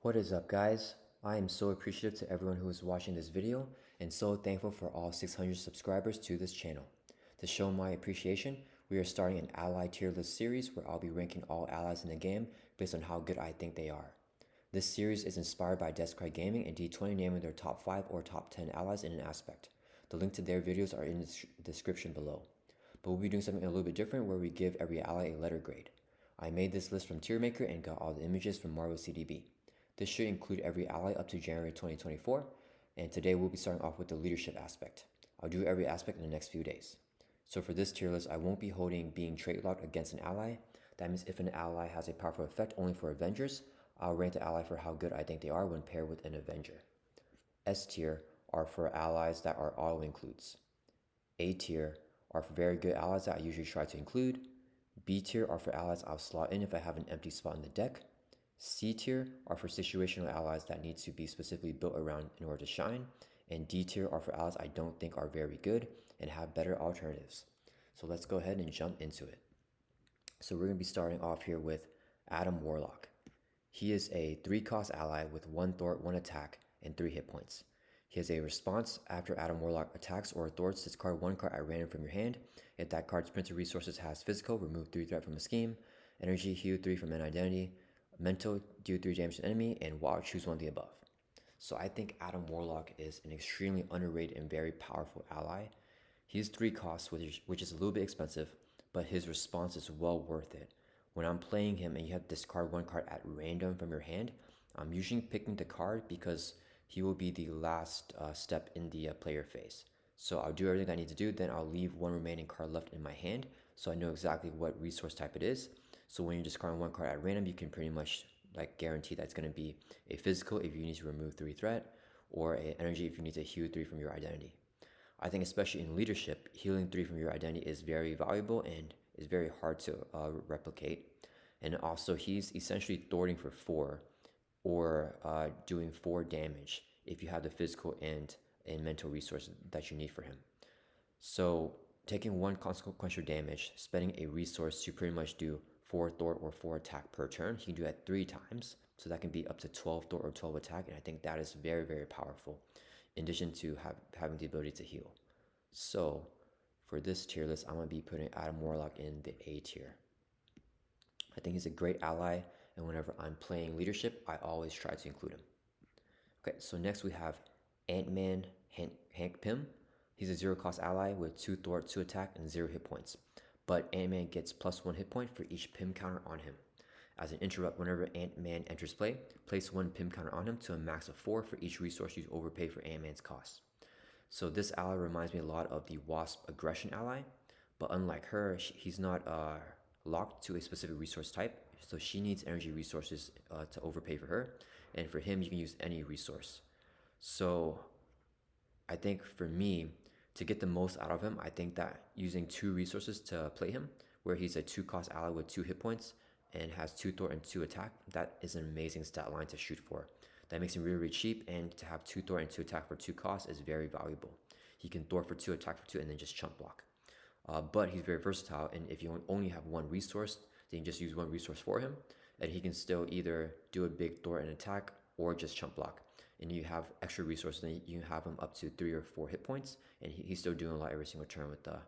What is up, guys? I am so appreciative to everyone who is watching this video and so thankful for all 600 subscribers to this channel. To show my appreciation, we are starting an ally tier list series where I'll be ranking all allies in the game based on how good I think they are. This series is inspired by Descrygaming and D20 naming their top 5 or top 10 allies in an aspect. The link to their videos are in the description below. But we'll be doing something a little bit different where we give every ally a letter grade. I made this list from Tier Maker and got all the images from Marvel CDB. This should include every ally up to January 2024, and today we'll be starting off with the leadership aspect. I'll do every aspect in the next few days. So for this tier list, I won't be holding being trait locked against an ally. That means if an ally has a powerful effect only for Avengers, I'll rank the ally for how good I think they are when paired with an Avenger. S tier are for allies that are auto includes. A tier are for very good allies that I usually try to include. B tier are for allies I'll slot in if I have an empty spot in the deck. C tier are for situational allies that need to be specifically built around in order to shine. And D tier are for allies I don't think are very good and have better alternatives. So let's go ahead and jump into it. So we're going to be starting off here with Adam Warlock. He is a 3-cost ally with 1 thwart, 1 attack, and 3 hit points. He has a response after Adam Warlock attacks or thwarts. Discard 1 card at random from your hand. If that card's printed resources has physical, remove 3 threat from a scheme. Energy, heal 3 from an identity. Mental, do 3 damage to an enemy. And wild, choose one of the above. So I think Adam Warlock is an extremely underrated and very powerful ally. He's 3 costs, which is a little bit expensive, but his response is well worth it. When I'm playing him and you have to discard 1 card at random from your hand, I'm usually picking the card because he will be the last step in the player phase. So I'll do everything I need to do, then I'll leave 1 remaining card left in my hand so I know exactly what resource type it is. So when you're discarding 1 card at random, you can pretty much guarantee that it's going to be a physical if you need to remove 3 threat, or an energy if you need to heal 3 from your identity. I think especially in leadership, healing 3 from your identity is very valuable and is very hard to replicate. And also he's essentially thwarting for 4 or doing 4 damage if you have the physical and mental resource that you need for him. So taking 1 consequential damage, spending a resource to pretty much do 4 thwart or 4 attack per turn, he can do that 3 times. So that can be up to 12 thwart or 12 attack, and I think that is very, very powerful, in addition to having the ability to heal. So for this tier list, I'm going to be putting Adam Warlock in the A tier. I think he's a great ally, and whenever I'm playing leadership, I always try to include him. Okay, so next we have Ant-Man Hank Pym. He's a 0-cost ally with 2 thwart, 2 attack, and 0 hit points. But Ant-Man gets +1 hit point for each Pym counter on him. As an interrupt, whenever Ant-Man enters play, place 1 Pym counter on him to a max of 4 for each resource you overpay for Ant-Man's cost. So this ally reminds me a lot of the Wasp Aggression ally, but unlike her, he's not locked to a specific resource type, so she needs energy resources to overpay for her, and for him you can use any resource. So I think for me, to get the most out of him, I think that using 2 resources to play him, where he's a 2-cost ally with 2 hit points and has 2 thwart and 2 attack, that is an amazing stat line to shoot for. That makes him really, really cheap, and to have 2 thwart and 2 attack for 2 costs is very valuable. He can thwart for 2, attack for 2, and then just chump block. But he's very versatile, and if you only have 1 resource, then you just use 1 resource for him, and he can still either do a big thwart and attack or just chump block. And you have extra resources, then you can have him up to 3 or 4 hit points, and he's still doing a lot every single turn with the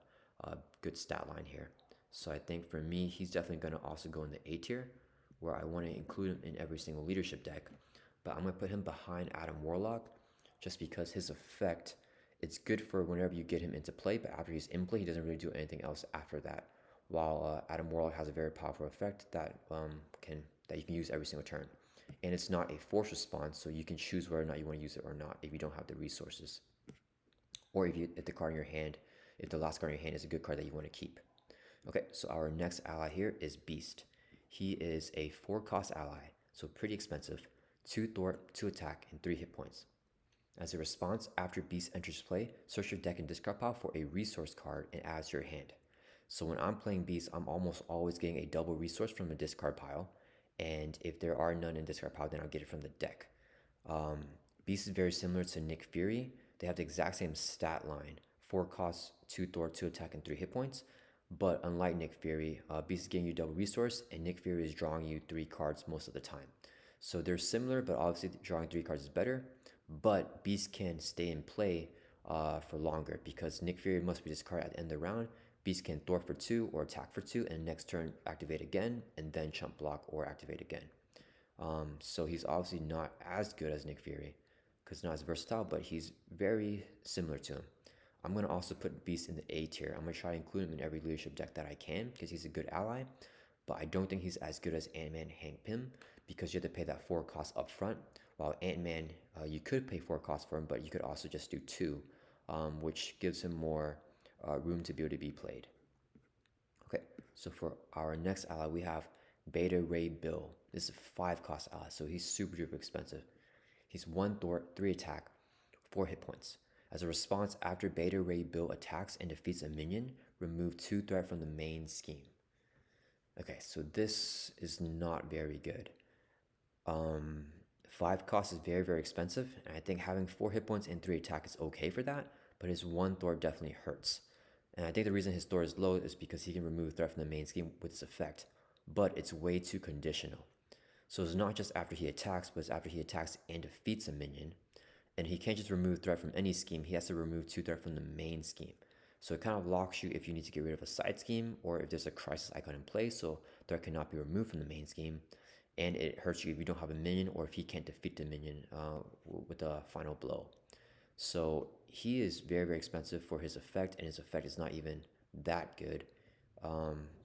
good stat line here. So I think for me, he's definitely going to also go in the A tier, where I want to include him in every single leadership deck. But I'm going to put him behind Adam Warlock, just because his effect, it's good for whenever you get him into play, but after he's in play, he doesn't really do anything else after that. While Adam Warlock has a very powerful effect that you can use every single turn. And it's not a force response, so you can choose whether or not you want to use it or not if you don't have the resources. Or if the card in your hand, if the last card in your hand is a good card that you want to keep. Okay, so our next ally here is Beast. He is a 4-cost ally, so pretty expensive. 2 thwart, 2 attack, and 3 hit points. As a response, after Beast enters play, search your deck and discard pile for a resource card and add to your hand. So when I'm playing Beast, I'm almost always getting a double resource from a discard pile. And if there are none in discard pile, then I'll get it from the deck. Beast is very similar to Nick Fury. They have the exact same stat line. 4 costs, 2 thwart, 2 attack, and 3 hit points. But unlike Nick Fury, Beast is giving you double resource, and Nick Fury is drawing you 3 cards most of the time. So they're similar, but obviously drawing 3 cards is better. But Beast can stay in play for longer because Nick Fury must be discarded at the end of the round. Beast can thwart for 2 or attack for 2, and next turn activate again, and then chump block or activate again. So he's obviously not as good as Nick Fury because not as versatile, but he's very similar to him. I'm going to also put Beast in the A tier. I'm going to try to include him in every leadership deck that I can because he's a good ally, but I don't think he's as good as Ant-Man Hank Pym because you have to pay that 4 cost up front, while Ant-Man, you could pay 4 costs for him, but you could also just do 2, which gives him more room to be able to be played. Okay, so for our next ally, we have Beta Ray Bill. This is a 5 cost ally, so he's super duper expensive. He's 1 thwart, 3 attack, 4 hit points. As a response, after Beta Ray Bill attacks and defeats a minion, remove 2 threat from the main scheme. Okay, so this is not very good. 5 cost is very, very expensive, and I think having 4 hit points and 3 attack is okay for that, but his 1 thwart definitely hurts. And I think the reason his thwart is low is because he can remove threat from the main scheme with this effect, but it's way too conditional. So it's not just after he attacks, but it's after he attacks and defeats a minion, and he can't just remove threat from any scheme, he has to remove 2 threat from the main scheme. So it kind of locks you if you need to get rid of a side scheme or if there's a crisis icon in play, so threat cannot be removed from the main scheme. And it hurts you if you don't have a minion or if he can't defeat the minion with a final blow. So he is very, very expensive for his effect, and his effect is not even that good.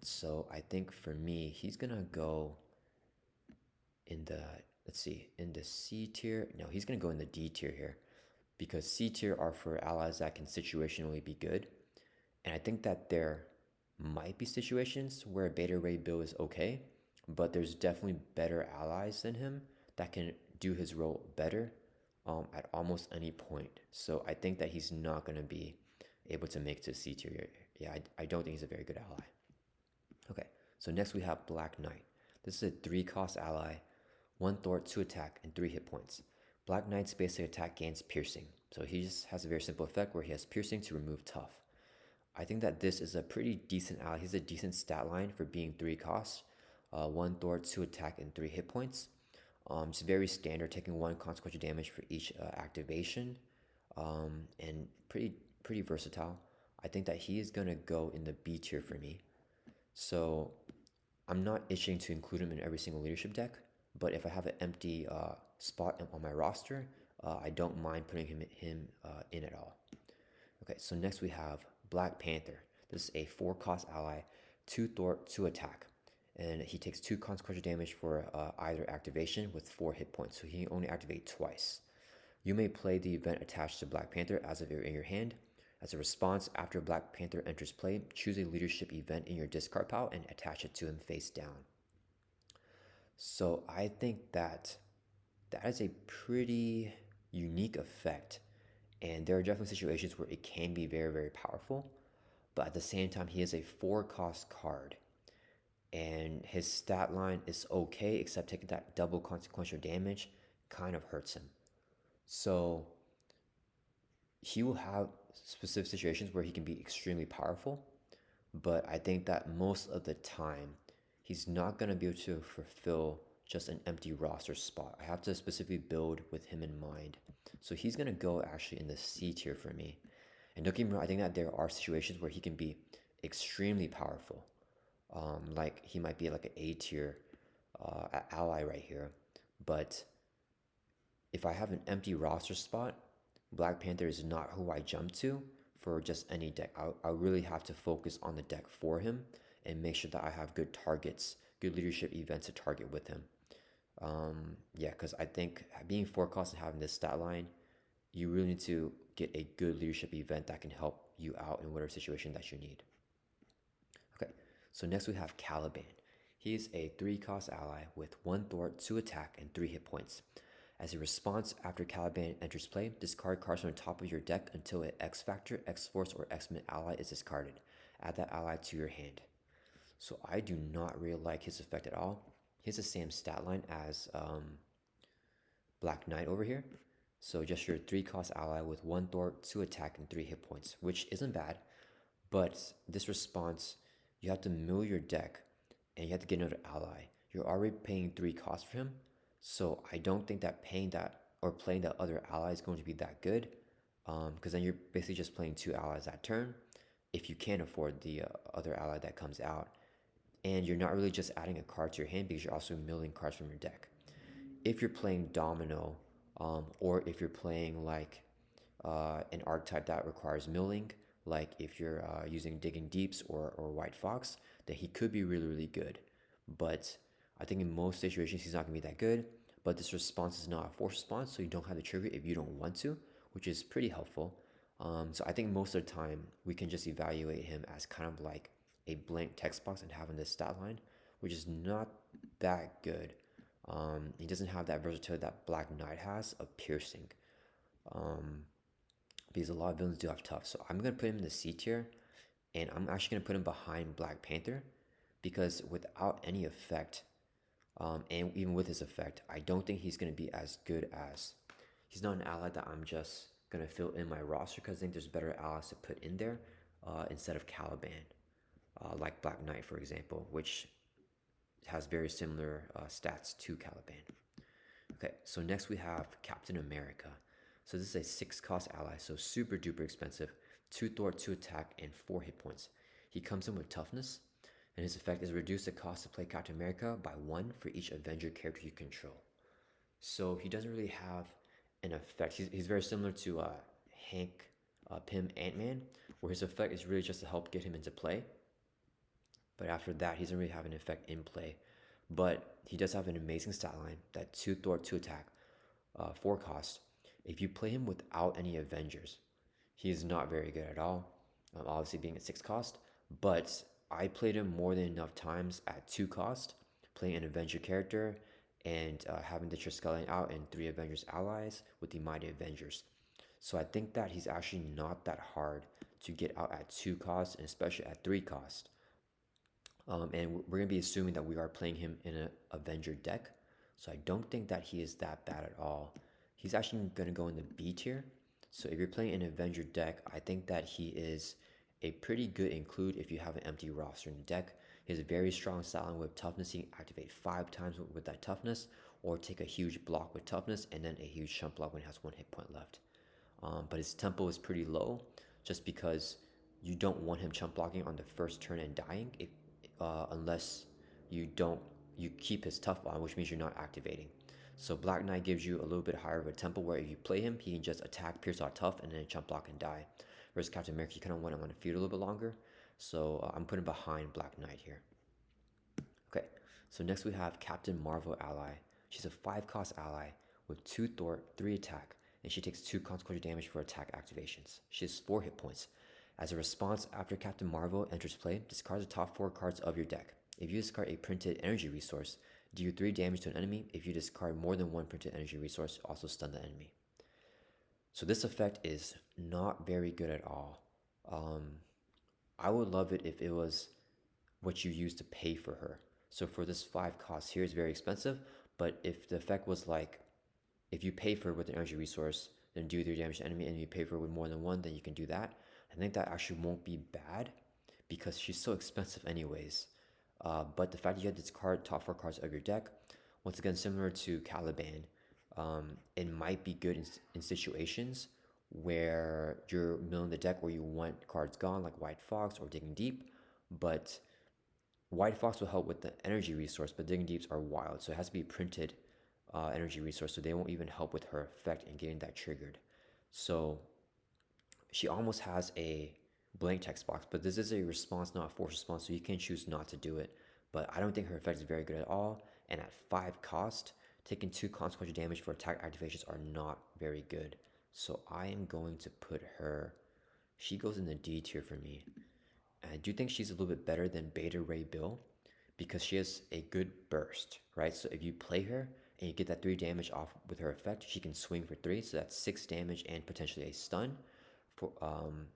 So I think for me, he's gonna go in the, let's see, in the C tier. No, he's gonna go in the D tier here because C tier are for allies that can situationally be good. And I think that there might be situations where Beta Ray Bill is okay, but there's definitely better allies than him that can do his role better at almost any point. So I think that he's not going to be able to make it to C tier. Yeah, I don't think he's a very good ally. Okay, so next we have Black Knight. This is a 3 cost ally, 1 thwart, 2 attack, and 3 hit points. Black Knight's basic attack gains piercing. So he just has a very simple effect where he has piercing to remove tough. I think that this is a pretty decent ally. He's a decent stat line for being 3 costs. 1 thwart, 2 attack, and 3 hit points. It's very standard, taking 1 consequential damage for each activation, and pretty versatile. I think that he is gonna go in the B tier for me. So I'm not itching to include him in every single leadership deck, but if I have an empty spot on my roster, I don't mind putting him in at all. Okay, so next we have Black Panther. This is a 4 cost ally, 2 thwart, 2 attack. And he takes 2 consequential damage for either activation with 4 hit points, so he can only activate twice. You may play the event attached to Black Panther as if it were in your hand. As a response, after Black Panther enters play, choose a leadership event in your discard pile and attach it to him face down. So I think that is a pretty unique effect, and there are definitely situations where it can be very, very powerful, but at the same time, he is a 4 cost card. And his stat line is okay, except taking that double consequential damage kind of hurts him. So he will have specific situations where he can be extremely powerful, but I think that most of the time, he's not going to be able to fulfill just an empty roster spot. I have to specifically build with him in mind. So he's going to go actually in the C tier for me. And don't get me wrong, I think that there are situations where he can be extremely powerful. Like he might be like an A tier ally right here, but if I have an empty roster spot, Black Panther is not who I jump to for just any deck. I really have to focus on the deck for him and make sure that I have good targets, good leadership events to target with him. Yeah, because I think being 4 cost and having this stat line, you really need to get a good leadership event that can help you out in whatever situation that you need. Okay, so next we have Caliban. He is a 3 cost ally with 1 thwart, 2 attack, and 3 hit points. As a response, after Caliban enters play, discard cards from the top of your deck until an X Factor, X Force, or X Men ally is discarded. Add that ally to your hand. So I do not really like his effect at all. He has the same stat line as Black Knight over here. So just your 3 cost ally with 1 thwart, 2 attack, and 3 hit points, which isn't bad. But this response, you have to mill your deck and you have to get another ally. You're already paying 3 costs for him. So I don't think that paying that or playing that other ally is going to be that good, because then you're basically just playing two allies that turn if you can't afford the other ally that comes out. And you're not really just adding a card to your hand because you're also milling cards from your deck. If you're playing Domino, or if you're playing like an archetype that requires milling, like if you're using Digging Deeps or White Fox, then he could be really, really good. But I think in most situations, he's not going to be that good. But this response is not a force response, so you don't have to trigger if you don't want to, which is pretty helpful. So I think most of the time, we can just evaluate him as kind of like a blank text box and having this stat line, which is not that good. He doesn't have that versatility that Black Knight has of piercing. Because a lot of villains do have tough. So I'm going to put him in the C tier, and I'm actually going to put him behind Black Panther, because without any effect, and even with his effect, I don't think he's going to be as good as... He's not an ally that I'm just going to fill in my roster, because I think there's better allies to put in there instead of Caliban, like Black Knight, for example, which has very similar stats to Caliban. Okay, so next we have Captain America. So this is a 6 cost ally, so super duper expensive. 2 Thwart, 2 attack, and 4 hit points. He comes in with toughness, and his effect is reduce the cost to play Captain America by 1 for each Avenger character you control. So he doesn't really have an effect. He's very similar to Hank Pym Ant-Man, where his effect is really just to help get him into play. But after that, he doesn't really have an effect in play. But he does have an amazing stat line, that 2 Thwart, 2 attack, 4 cost. If you play him without any Avengers, he is not very good at all, obviously being at 6 cost. But I played him more than enough times at 2 cost, playing an Avenger character and having the Triskelion out and 3 Avengers allies with the Mighty Avengers. So I think that he's actually not that hard to get out at 2 cost, and especially at 3 cost. And we're going to be assuming that we are playing him in an Avenger deck. So I don't think that he is that bad at all. He's actually going to go in the B tier. So if you're playing an Avenger deck, I think that he is a pretty good include if you have an empty roster in the deck. He has a very strong styling with toughness. He can activate 5 times with that toughness, or take a huge block with toughness and then a huge chump block when he has 1 hit point left. But his tempo is pretty low, just because you don't want him chump blocking on the first turn and dying unless you keep his tough on, which means you're not activating. So Black Knight gives you a little bit higher of a tempo, where if you play him, he can just attack, pierce out tough, and then jump block and die. Whereas Captain America, you kind of want him on the field a little bit longer. So I'm putting behind Black Knight here. Okay, so next we have Captain Marvel ally. She's a 5 cost ally with 2 Thwart, 3 attack, and she takes 2 consequential damage for attack activations. She has 4 hit points. As a response, after Captain Marvel enters play, discard the top 4 cards of your deck. If you discard a printed energy resource, deal 3 damage to an enemy. If you discard more than 1 printed energy resource, also stun the enemy. So this effect is not very good at all. I would love it if it was what you use to pay for her. So for this 5 cost here, it's very expensive, but if the effect was like, if you pay for it with an energy resource, then do 3 damage to enemy, and you pay for it with more than 1, then you can do that. I think that actually won't be bad, because she's so expensive anyways. But the fact that you have to discard top 4 cards of your deck, once again, similar to Caliban, it might be good in situations where you're milling the deck where you want cards gone, like White Fox or Digging Deep. But White Fox will help with the energy resource, but Digging Deeps are wild, so it has to be printed energy resource, so they won't even help with her effect in getting that triggered. So she almost has a blank text box, but this is a response, not a force response, so you can choose not to do it. But I don't think her effect is very good at all, and at 5 cost, taking 2 consequential damage for attack activations are not very good. So I am going to put her, she goes in the D tier for me. And I do think she's a little bit better than Beta Ray Bill, because she has a good burst, right? So if you play her and you get that 3 damage off with her effect, she can swing for 3, so that's 6 damage and potentially a stun.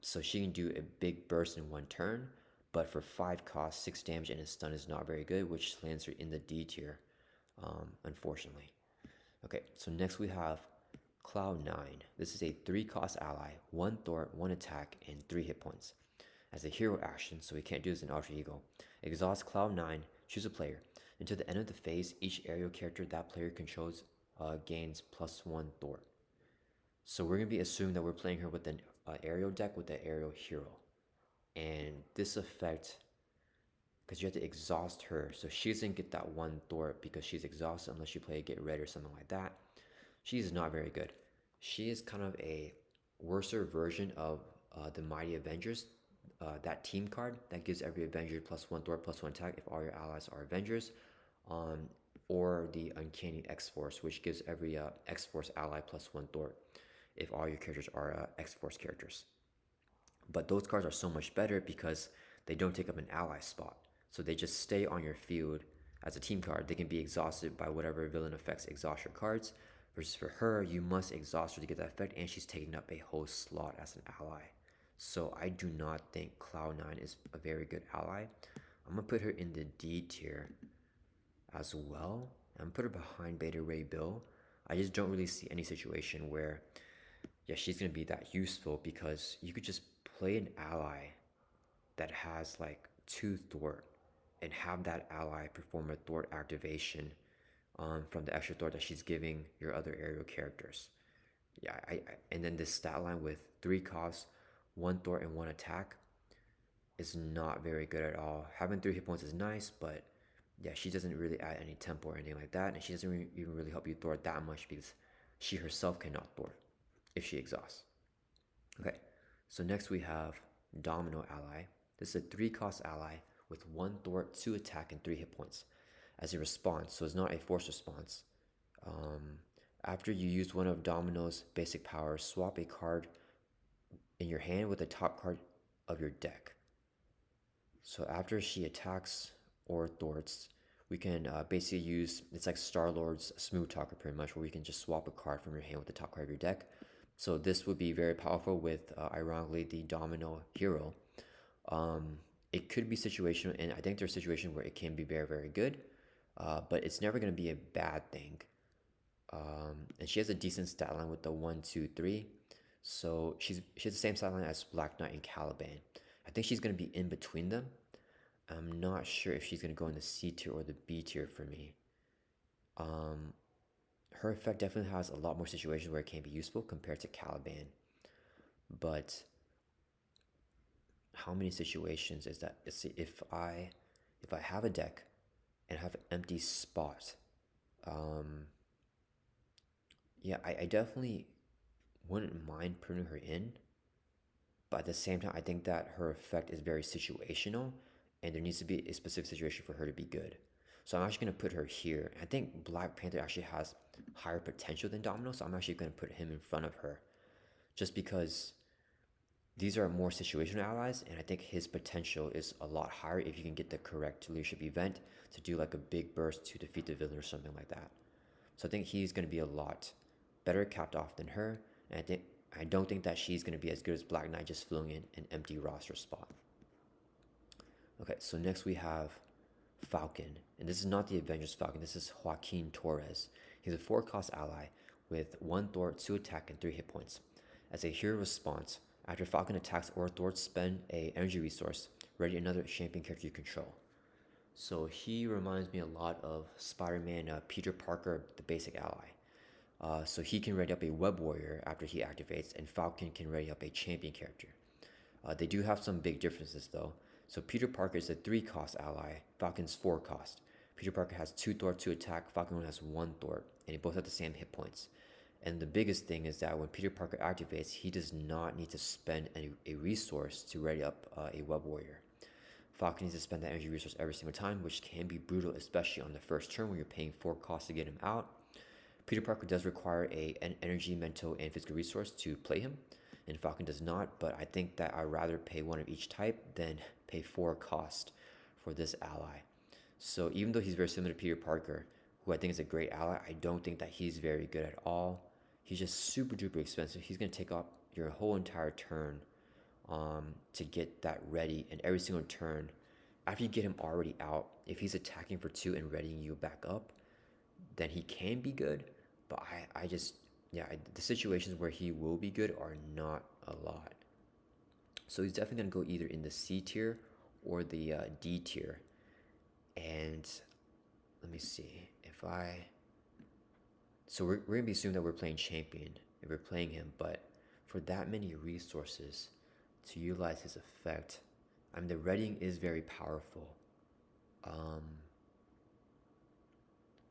So she can do a big burst in 1 turn, but for 5 cost, 6 damage and a stun is not very good, which lands her in the D tier, unfortunately. Okay, so next we have Cloud9. This is a 3 cost ally, 1 Thwart, 1 attack, and 3 hit points. As a hero action, so we can't do this in Alter Ego, exhaust Cloud9, choose a player. Until the end of the phase, each aerial character that player controls gains +1 Thor. So we're going to be assuming that we're playing her with an aerial deck with the aerial hero. And this effect, because you have to exhaust her, so she doesn't get that 1 Thor because she's exhausted unless you play Get Red or something like that. She's not very good. She is kind of a worser version of the Mighty Avengers, that team card that gives every Avenger +1 Thor +1 attack if all your allies are Avengers, or the Uncanny X-Force, which gives every X-Force ally +1 Thor if all your characters are X-Force characters. But those cards are so much better because they don't take up an ally spot. So they just stay on your field as a team card. They can be exhausted by whatever villain effects exhaust your cards. Versus for her, you must exhaust her to get that effect, and she's taking up a whole slot as an ally. So I do not think Cloud9 is a very good ally. I'm going to put her in the D tier as well. I'm going to put her behind Beta Ray Bill. I just don't really see any situation where, yeah, she's going to be that useful, because you could just play an ally that has like 2 thwart and have that ally perform a thwart activation from the extra thwart that she's giving your other aerial characters. Yeah, and then this stat line with 3 costs, 1 thwart and 1 attack is not very good at all. Having 3 hit points is nice, but yeah, she doesn't really add any tempo or anything like that, and she doesn't even really help you thwart that much because she herself cannot thwart if she exhausts. Okay, so next we have Domino ally. This is a 3-cost ally with 1 thwart, 2 attack, and 3 hit points as a response, so it's not a force response. After you use one of Domino's basic powers, swap a card in your hand with the top card of your deck. So after she attacks or thwarts, we can basically use, it's like Star-Lord's Smooth Talker pretty much, where we can just swap a card from your hand with the top card of your deck. So this would be very powerful with, ironically, the Domino hero. It could be situational, and I think there's situations where it can be very, very good, but it's never going to be a bad thing. And she has a decent stat line with the 1, 2, 3. So she has the same stat line as Black Knight and Caliban. I think she's going to be in between them. I'm not sure if she's going to go in the C tier or the B tier for me. Her effect definitely has a lot more situations where it can be useful compared to Caliban. But how many situations is that? Let's see, if I have a deck and have an empty spot, yeah, I definitely wouldn't mind putting her in. But at the same time, I think that her effect is very situational, and there needs to be a specific situation for her to be good. So I'm actually going to put her here. I think Black Panther actually has higher potential than Domino, so I'm actually going to put him in front of her. Just because these are more situational allies, and I think his potential is a lot higher if you can get the correct leadership event to do like a big burst to defeat the villain or something like that. So I think he's going to be a lot better capped off than her, and I don't think that she's going to be as good as Black Knight just filling in an empty roster spot. Okay, so next we have Falcon, and this is not the Avengers Falcon, this is Joaquin Torres. He's a 4-cost ally with 1 thwart, 2 attack, and 3 hit points. As a hero response, after Falcon attacks or thwarts, spend a energy resource, ready another champion character you control. So he reminds me a lot of Spider-Man Peter Parker, the basic ally. So he can ready up a Web Warrior after he activates, and Falcon can ready up a champion character. They do have some big differences though. So Peter Parker is a 3-cost ally, Falcon's 4-cost. Peter Parker has 2 thwart, 2 attack, Falcon only has 1 thwart, and they both have the same hit points. And the biggest thing is that when Peter Parker activates, he does not need to spend a resource to ready up a Web Warrior. Falcon needs to spend that energy resource every single time, which can be brutal, especially on the first turn when you're paying 4 costs to get him out. Peter Parker does require an energy, mental, and physical resource to play him, and Falcon does not, but I think that I'd rather pay 1 of each type than pay 4 cost for this ally. So even though he's very similar to Peter Parker, who I think is a great ally, I don't think that he's very good at all. He's just super duper expensive. He's going to take up your whole entire turn to get that ready, and every single turn, after you get him already out, if he's attacking for 2 and readying you back up, then he can be good. But the situations where he will be good are not a lot. So he's definitely going to go either in the C tier or the D tier. And let me see. So we're going to be assuming that we're playing champion if we're playing him, but for that many resources to utilize his effect, I mean, the readying is very powerful.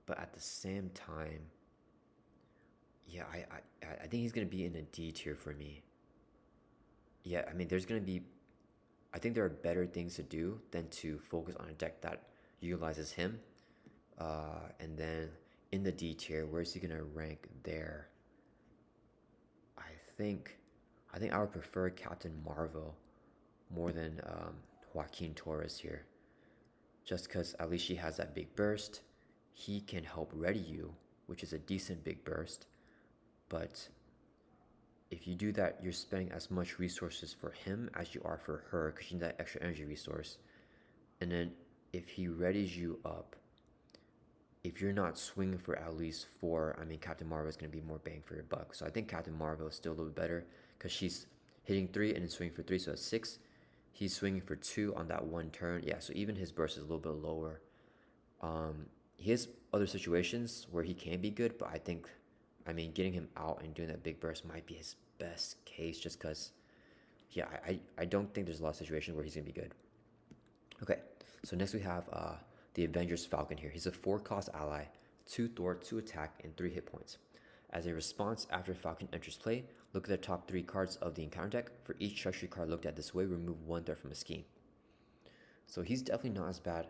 But at the same time, yeah, I think he's going to be in a D tier for me. Yeah, I mean, I think there are better things to do than to focus on a deck that utilizes him. And then in the D tier, where's he gonna rank there? I think I would prefer Captain Marvel more than Joaquin Torres here, just because at least she has that big burst. He can help ready you, which is a decent big burst, but if you do that, you're spending as much resources for him as you are for her, because you need that extra energy resource. And then if he readies you up, if you're not swinging for at least 4, I mean, Captain Marvel is going to be more bang for your buck. So I think Captain Marvel is still a little bit better because she's hitting 3 and then swinging for 3, so that's 6. He's swinging for 2 on that one turn. Yeah, so even his burst is a little bit lower. He has other situations where he can be good, but I mean, getting him out and doing that big burst might be his best case just because, yeah, I don't think there's a lot of situations where he's going to be good. Okay, so next we have the Avengers Falcon here. He's a 4-cost ally, 2 thwart, 2 attack, and 3 hit points. As a response, after Falcon enters play, look at the top 3 cards of the encounter deck. For each treasury card looked at this way, remove 1 threat from a scheme. So he's definitely not as bad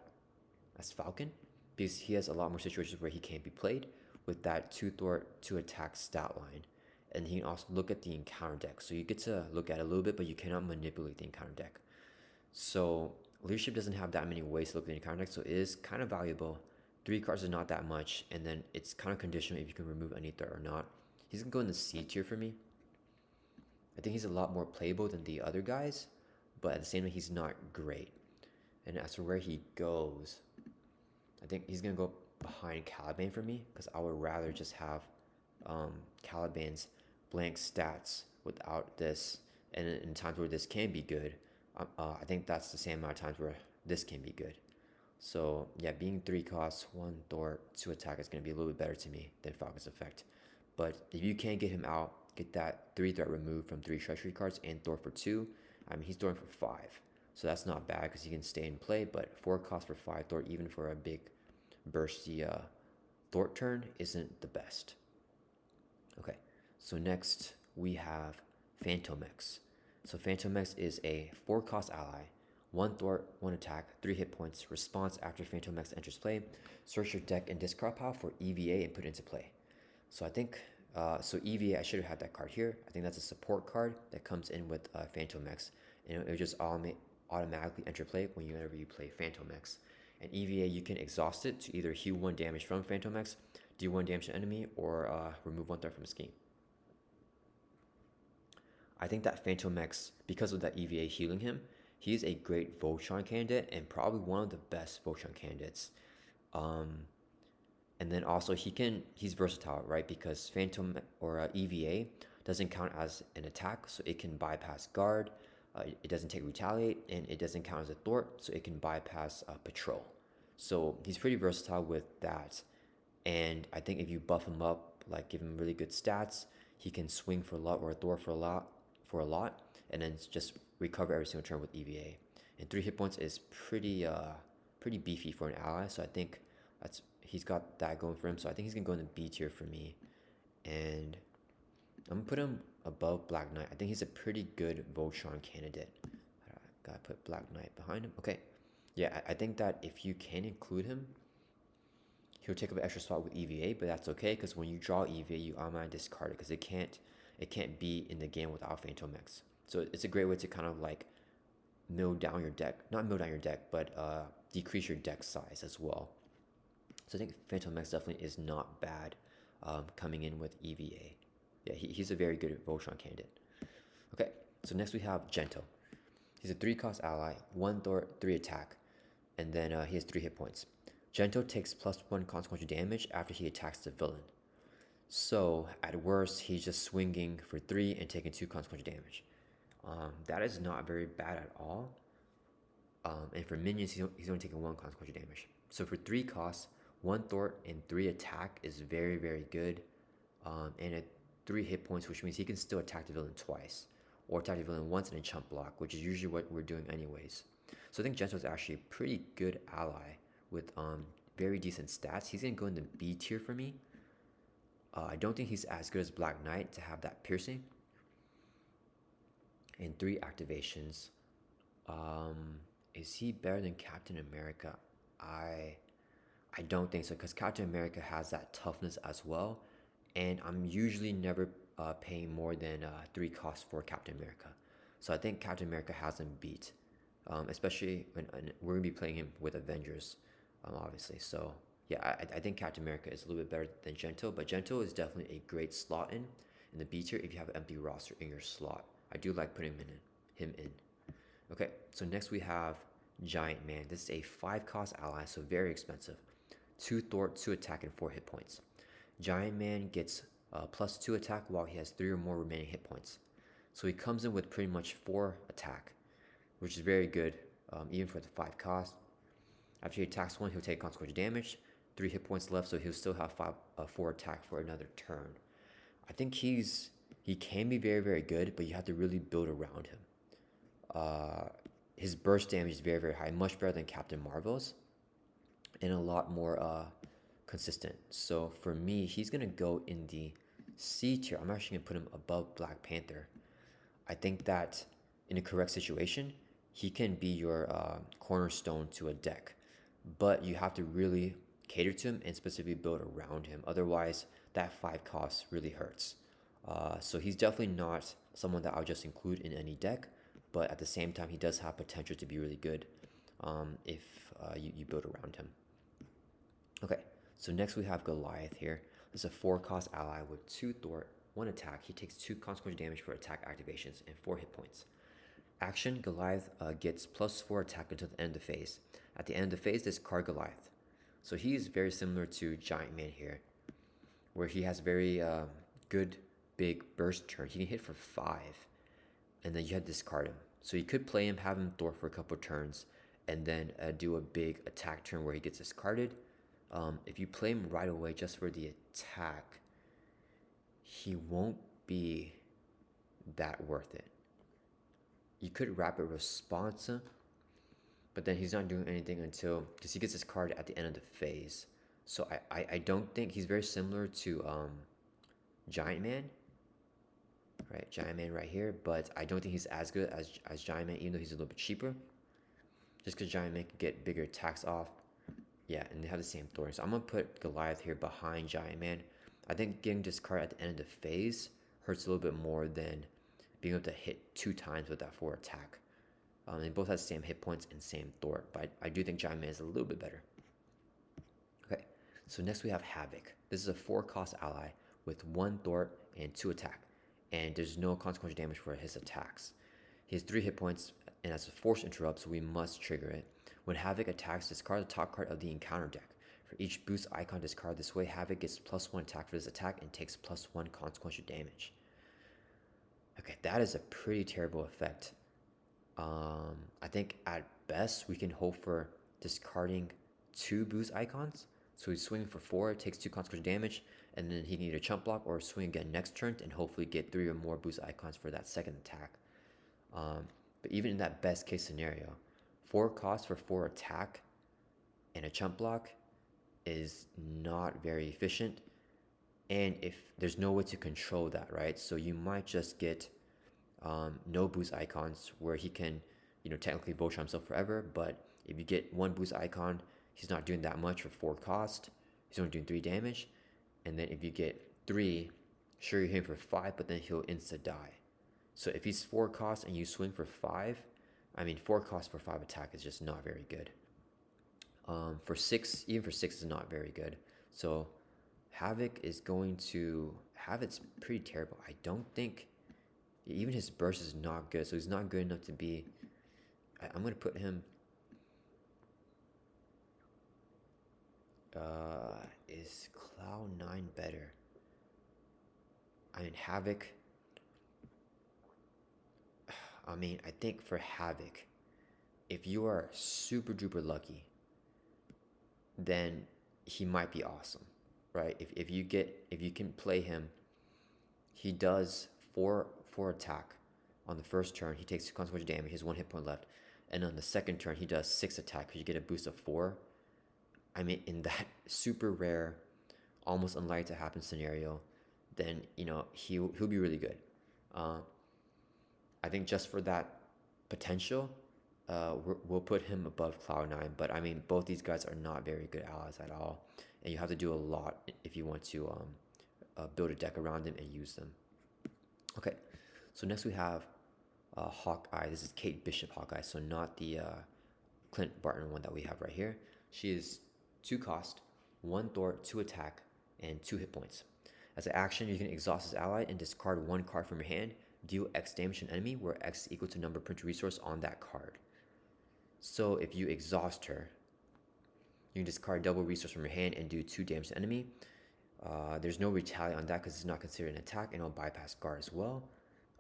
as Falcon because he has a lot more situations where he can't be played with that 2 thwart, 2 attack stat line. And he can also look at the encounter deck. So you get to look at it a little bit, but you cannot manipulate the encounter deck. So leadership doesn't have that many ways to look at the encounter deck, so it is kind of valuable. 3 cards is not that much, and then it's kind of conditional if you can remove any threat or not. He's gonna go in the C tier for me. I think he's a lot more playable than the other guys, but at the same time, he's not great. And as for where he goes, I think he's gonna go behind Caliban for me, because I would rather just have Caliban's blank stats without this, and in times where this can be good, I think that's the same amount of times where this can be good. So yeah, being 3 costs, 1 thwart, 2 attack is going to be a little bit better to me than Falcon's effect. But if you can get him out, get that 3 threat removed from 3 treasury cards and thwart for 2, I mean, he's throwing for 5. So that's not bad because he can stay in play, but 4 costs for 5 thwart, even for a big bursty thwart turn, isn't the best. Okay, so next we have Phantomex. So Phantomex is a 4-cost ally, 1 thwart, 1 attack, 3 hit points. Response after Phantomex enters play, search your deck and discard pile for EVA and put it into play. So I think, so EVA, I should have had that card here. I think that's a support card that comes in with Phantomex, and it will just automatically enter play whenever you play Phantomex. And EVA, you can exhaust it to either heal 1 damage from Phantomex, do 1 damage to enemy, or remove 1 threat from a scheme. I think that Phantomex, because of that EVA healing him, he is a great Voltron candidate and probably one of the best Voltron candidates. And then also he's versatile, right? Because Phantom or EVA doesn't count as an attack, so it can bypass guard. It doesn't take retaliate, and it doesn't count as a thwart, so it can bypass patrol. So he's pretty versatile with that. And I think if you buff him up, like give him really good stats, he can swing for a lot or thwart for a lot, and then just recover every single turn with EVA. And 3 hit points is pretty beefy for an ally, so I think he's got that going for him. So I think he's gonna go in the B tier for me, and I'm gonna put him above Black Knight. I think he's a pretty good Voltron candidate. Gotta put Black Knight behind him. Okay, yeah, I think that if you can include him, he'll take up an extra spot with EVA, but that's okay because when you draw EVA, you automatically discard it because it can't be in the game without Phantomex. So it's a great way to kind of like mill down your deck, not mill down your deck, but decrease your deck size as well. So I think Phantomex definitely is not bad coming in with EVA. Yeah, he's a very good Voltron candidate. Okay, so next we have Gento. He's a 3-cost ally, 1 thwart, 3 attack, and then he has 3 hit points. Gento takes +1 consequential damage after he attacks the villain. So at worst, he's just swinging for 3 and taking 2 consequential damage. That is not very bad at all. And for minions, he's only taking 1 consequential damage. So for 3 costs, 1 thwart and 3 attack is very, very good. And at 3 hit points, which means he can still attack the villain twice, or attack the villain once in a chump block, which is usually what we're doing anyways. So I think Gentle is actually a pretty good ally with very decent stats. He's gonna go in the B tier for me. I don't think he's as good as Black Knight to have that piercing. And 3 activations. Is he better than Captain America? I don't think so, because Captain America has that toughness as well, and I'm usually never paying more than 3 costs for Captain America. So I think Captain America has him beat, especially when we're gonna be playing him with Avengers, obviously. So yeah, I think Captain America is a little bit better than Gentle, but Gentle is definitely a great slot in the B tier if you have an empty roster in your slot. I do like putting him in. Okay, so next we have Giant Man. This is a 5 cost ally, so very expensive. 2 thwart, 2 attack, and 4 hit points. Giant Man gets +2 attack while he has 3 or more remaining hit points. So he comes in with pretty much 4 attack, which is very good, even for the 5 cost. After he attacks one, he'll take consequential damage. 3 hit points left, so he'll still have 4 attack for another turn. I think he can be very, very good, but you have to really build around him. His burst damage is very, very high, much better than Captain Marvel's, and a lot more consistent. So for me, he's gonna go in the C tier. I'm actually gonna put him above Black Panther. I think that in a correct situation, he can be your cornerstone to a deck, but you have to really cater to him and specifically build around him. Otherwise, that 5 cost really hurts. So he's definitely not someone that I'll just include in any deck, but at the same time, he does have potential to be really good if you build around him. Okay, so next we have Goliath here. This is a 4 cost ally with 2 thwart, 1 attack. He takes 2 consequential damage for attack activations and 4 hit points. Action, Goliath gets +4 attack until the end of the phase. At the end of the phase, discard Goliath. So he is very similar to Giant Man here, where he has very good big burst turn. He can hit for 5, and then you have to discard him. So you could play him, have him thwart for a couple turns, and then do a big attack turn where he gets discarded. If you play him right away just for the attack, he won't be that worth it. You could rapid response him, but then he's not doing anything until, because he gets his card at the end of the phase. So I don't think he's very similar to Giant Man, right? Giant Man right here, but I don't think he's as good as Giant Man, even though he's a little bit cheaper. Just because Giant Man can get bigger attacks off. Yeah, and they have the same thorn. So I'm going to put Goliath here behind Giant Man. I think getting this card at the end of the phase hurts a little bit more than being able to hit 2 times with that 4 attack. They both have the same hit points and same thwart, but I do think Giant Man is a little bit better. Okay, so next we have Havok. This is a 4 cost ally with 1 thwart and 2 attack, and there's no consequential damage for his attacks. He has 3 hit points and has a force interrupt, so we must trigger it. When Havok attacks, discard the top card of the encounter deck. For each boost icon discard this way, Havok gets +1 attack for this attack and takes +1 consequential damage. Okay, that is a pretty terrible effect. I think at best we can hope for discarding 2 boost icons. So he's swinging for 4, takes 2 consequential damage, and then he can either chump block or swing again next turn and hopefully get 3 or more boost icons for that second attack. But even in that best case scenario, 4 costs for 4 attack and a chump block is not very efficient. And if there's no way to control that, right? So you might just get no boost icons where he can, technically vulture himself forever. But if you get 1 boost icon, he's not doing that much for 4 cost. He's only doing 3 damage. And then if you get 3, sure, you're hitting for 5, but then he'll insta die. So if he's 4 cost and you swing for 5, 4 cost for 5 attack is just not very good. For 6, even for 6 is not very good. So Havok is going to have it's pretty terrible. I don't think even his burst is not good. So he's not good enough to be. I'm going to put him. Is Cloud9 better? Havok. I think for Havok, if you are super duper lucky, then he might be awesome, right? If you can play him, he does four attack on the first turn. He takes 2 consequential damage. He has 1 hit point left, and on the second turn he does 6 attack. You get a boost of 4. I mean, in that super rare, almost unlikely to happen scenario, then he'll be really good. I think just for that potential, we'll put him above Cloud9. But I mean, both these guys are not very good allies at all, and you have to do a lot if you want to build a deck around them and use them. Okay, so next we have Hawkeye. This is Kate Bishop Hawkeye, so not the Clint Barton one that we have right here. She is 2 cost, 1 thwart, 2 attack, and 2 hit points. As an action, you can exhaust this ally and discard 1 card from your hand. Deal X damage to an enemy, where X is equal to number of printed resource on that card. So if you exhaust her, you can discard double resource from your hand and do 2 damage to the enemy. There's no retaliate on that because it's not considered an attack, and it'll bypass guard as well.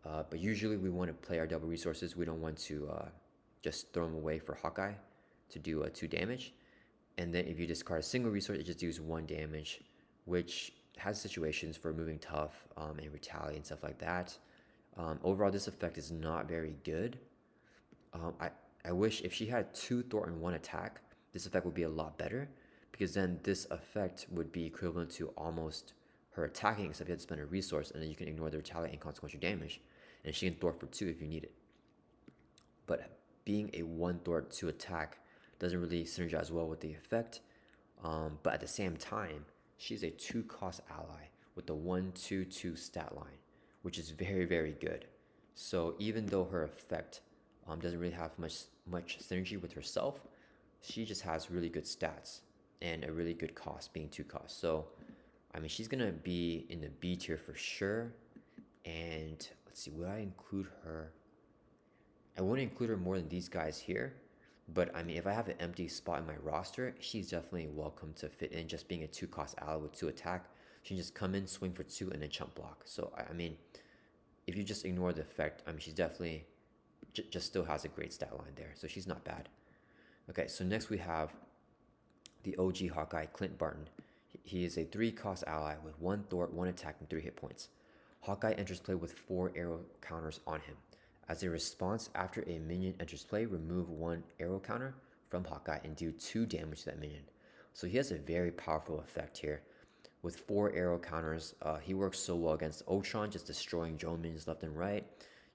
But usually we want to play our double resources. We don't want to just throw them away for Hawkeye to do 2 damage. And then if you discard a single resource, it just deals 1 damage, which has situations for moving tough and retaliate and stuff like that. Overall, this effect is not very good. I wish if she had 2 thwart and 1 attack, this effect would be a lot better, because then this effect would be equivalent to almost her attacking, except you have to spend a resource, and then you can ignore the retaliate and consequential damage, and she can thwart for 2 if you need it. But being a 1 thwart 2 attack doesn't really synergize well with the effect. But at the same time, she's a 2 cost ally with a 1/2/2 stat line, which is very, very good. So even though her effect doesn't really have much synergy with herself, she just has really good stats and a really good cost, being 2 costs. So I mean, she's gonna be in the B tier for sure. And let's see, would I include her? I wouldn't include her more than these guys here, but I mean, if I have an empty spot in my roster, she's definitely welcome to fit in. Just being a 2 cost ally with 2 attack, she can just come in, swing for 2, and then chump block. So I mean, if you just ignore the effect, I mean, she's definitely just still has a great stat line there, so she's not bad. Okay, so next we have the OG Hawkeye, Clint Barton. He is a 3 cost ally with 1 thwart, 1 attack, and 3 hit points. Hawkeye enters play with 4 arrow counters on him. As a response, after a minion enters play, remove 1 arrow counter from Hawkeye and do 2 damage to that minion. So he has a very powerful effect here. With 4 arrow counters, he works so well against Ultron, just destroying drone minions left and right.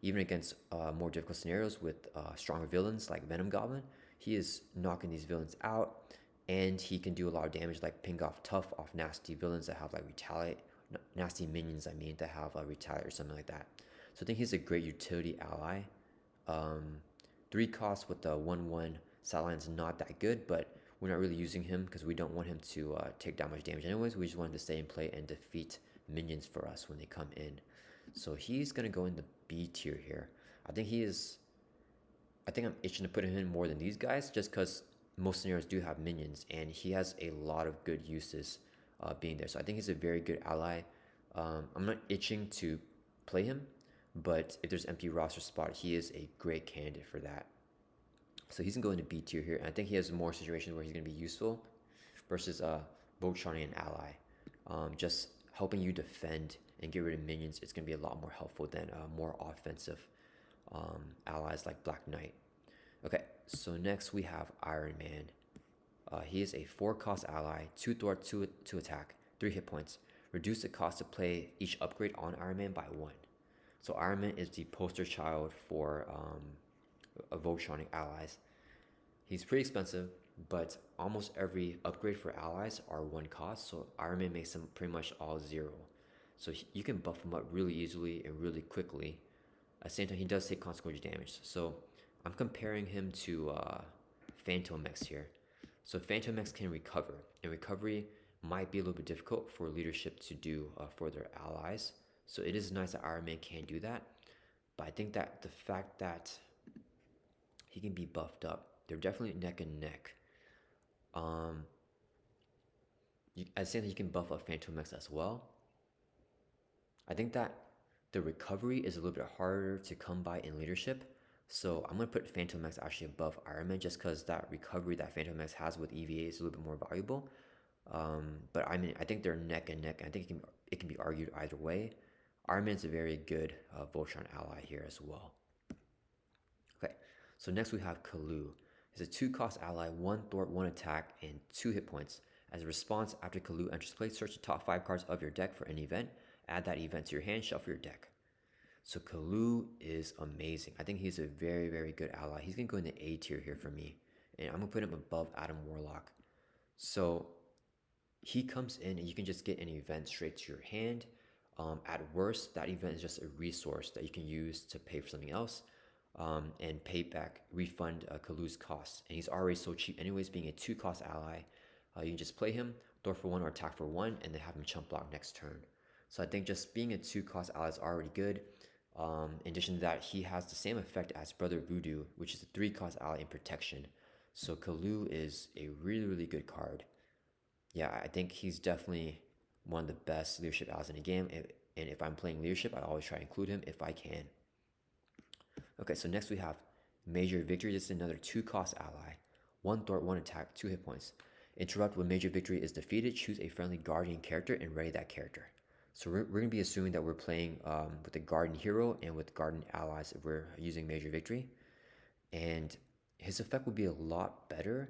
Even against more difficult scenarios with stronger villains like Venom Goblin, he is knocking these villains out, and he can do a lot of damage, like ping off tough off nasty villains that have like retaliate, nasty minions I mean, that have retaliate or something like that. So I think he's a great utility ally. 3 costs with the 1/1 sideline is not that good, but we're not really using him because we don't want him to take that much damage anyways. We just want him to stay in play and defeat minions for us when they come in. So he's going to go in the B tier here. I think I'm itching to put him in more than these guys, just because most scenarios do have minions, and he has a lot of good uses being there. So I think he's a very good ally. I'm not itching to play him, but if there's empty roster spot, he is a great candidate for that. So he's going to go into B tier here, and I think he has more situations where he's going to be useful versus Voltron and ally. Just helping you defend and get rid of minions, it's going to be a lot more helpful than more offensive allies like Black Knight. Okay, so next we have Iron Man. He is a 4 cost ally, 2 thwart, 2 attack, 3 hit points. Reduce the cost to play each upgrade on Iron Man by 1. So Iron Man is the poster child for Voltronic allies. He's pretty expensive, but almost every upgrade for allies are 1 cost, so Iron Man makes them pretty much all 0. So you can buff him up really easily and really quickly. At the same time, he does take consequential damage. So I'm comparing him to Phantom X here. So Phantom X can recover, and recovery might be a little bit difficult for leadership to do for their allies. So it is nice that Iron Man can do that, but I think that the fact that he can be buffed up, they're definitely neck and neck. At the same time, you can buff up Phantom X as well. I think that the recovery is a little bit harder to come by in leadership, so I'm going to put Phantom X actually above Iron Man, just because that recovery that Phantom X has with EVA is a little bit more valuable. But I mean, I think they're neck and neck. I think it can be argued either way. Iron Man's a very good Voltron ally here as well. Okay, so next we have Kalu. He's a 2-cost ally, 1 thwart, 1 attack, and 2 hit points. As a response, after Kalu enters play, search the top 5 cards of your deck for an event. Add that event to your hand, shuffle your deck. So Kalu is amazing. I think he's a very, very good ally. He's going to go in the A tier here for me. And I'm going to put him above Adam Warlock. So he comes in and you can just get an event straight to your hand. At worst, that event is just a resource that you can use to pay for something else and pay back, refund Kalu's costs. And he's already so cheap anyways, being a 2-cost ally. You can just play him, throw for 1 or attack for 1, and then have him chump block next turn. So I think just being a 2-cost ally is already good. In addition to that, he has the same effect as Brother Voodoo, which is a 3-cost ally in protection. So Kalu is a really, really good card. Yeah, I think he's definitely one of the best leadership allies in the game. And if I'm playing leadership, I always try to include him if I can. Okay, so next we have Major Victory. This is another 2-cost ally. 1 thwart, 1 attack, 2 hit points. Interrupt when Major Victory is defeated. Choose a friendly Guardian character and ready that character. So we're going to be assuming that we're playing with a Guardian hero and with Guardian allies if we're using Major Victory. And his effect would be a lot better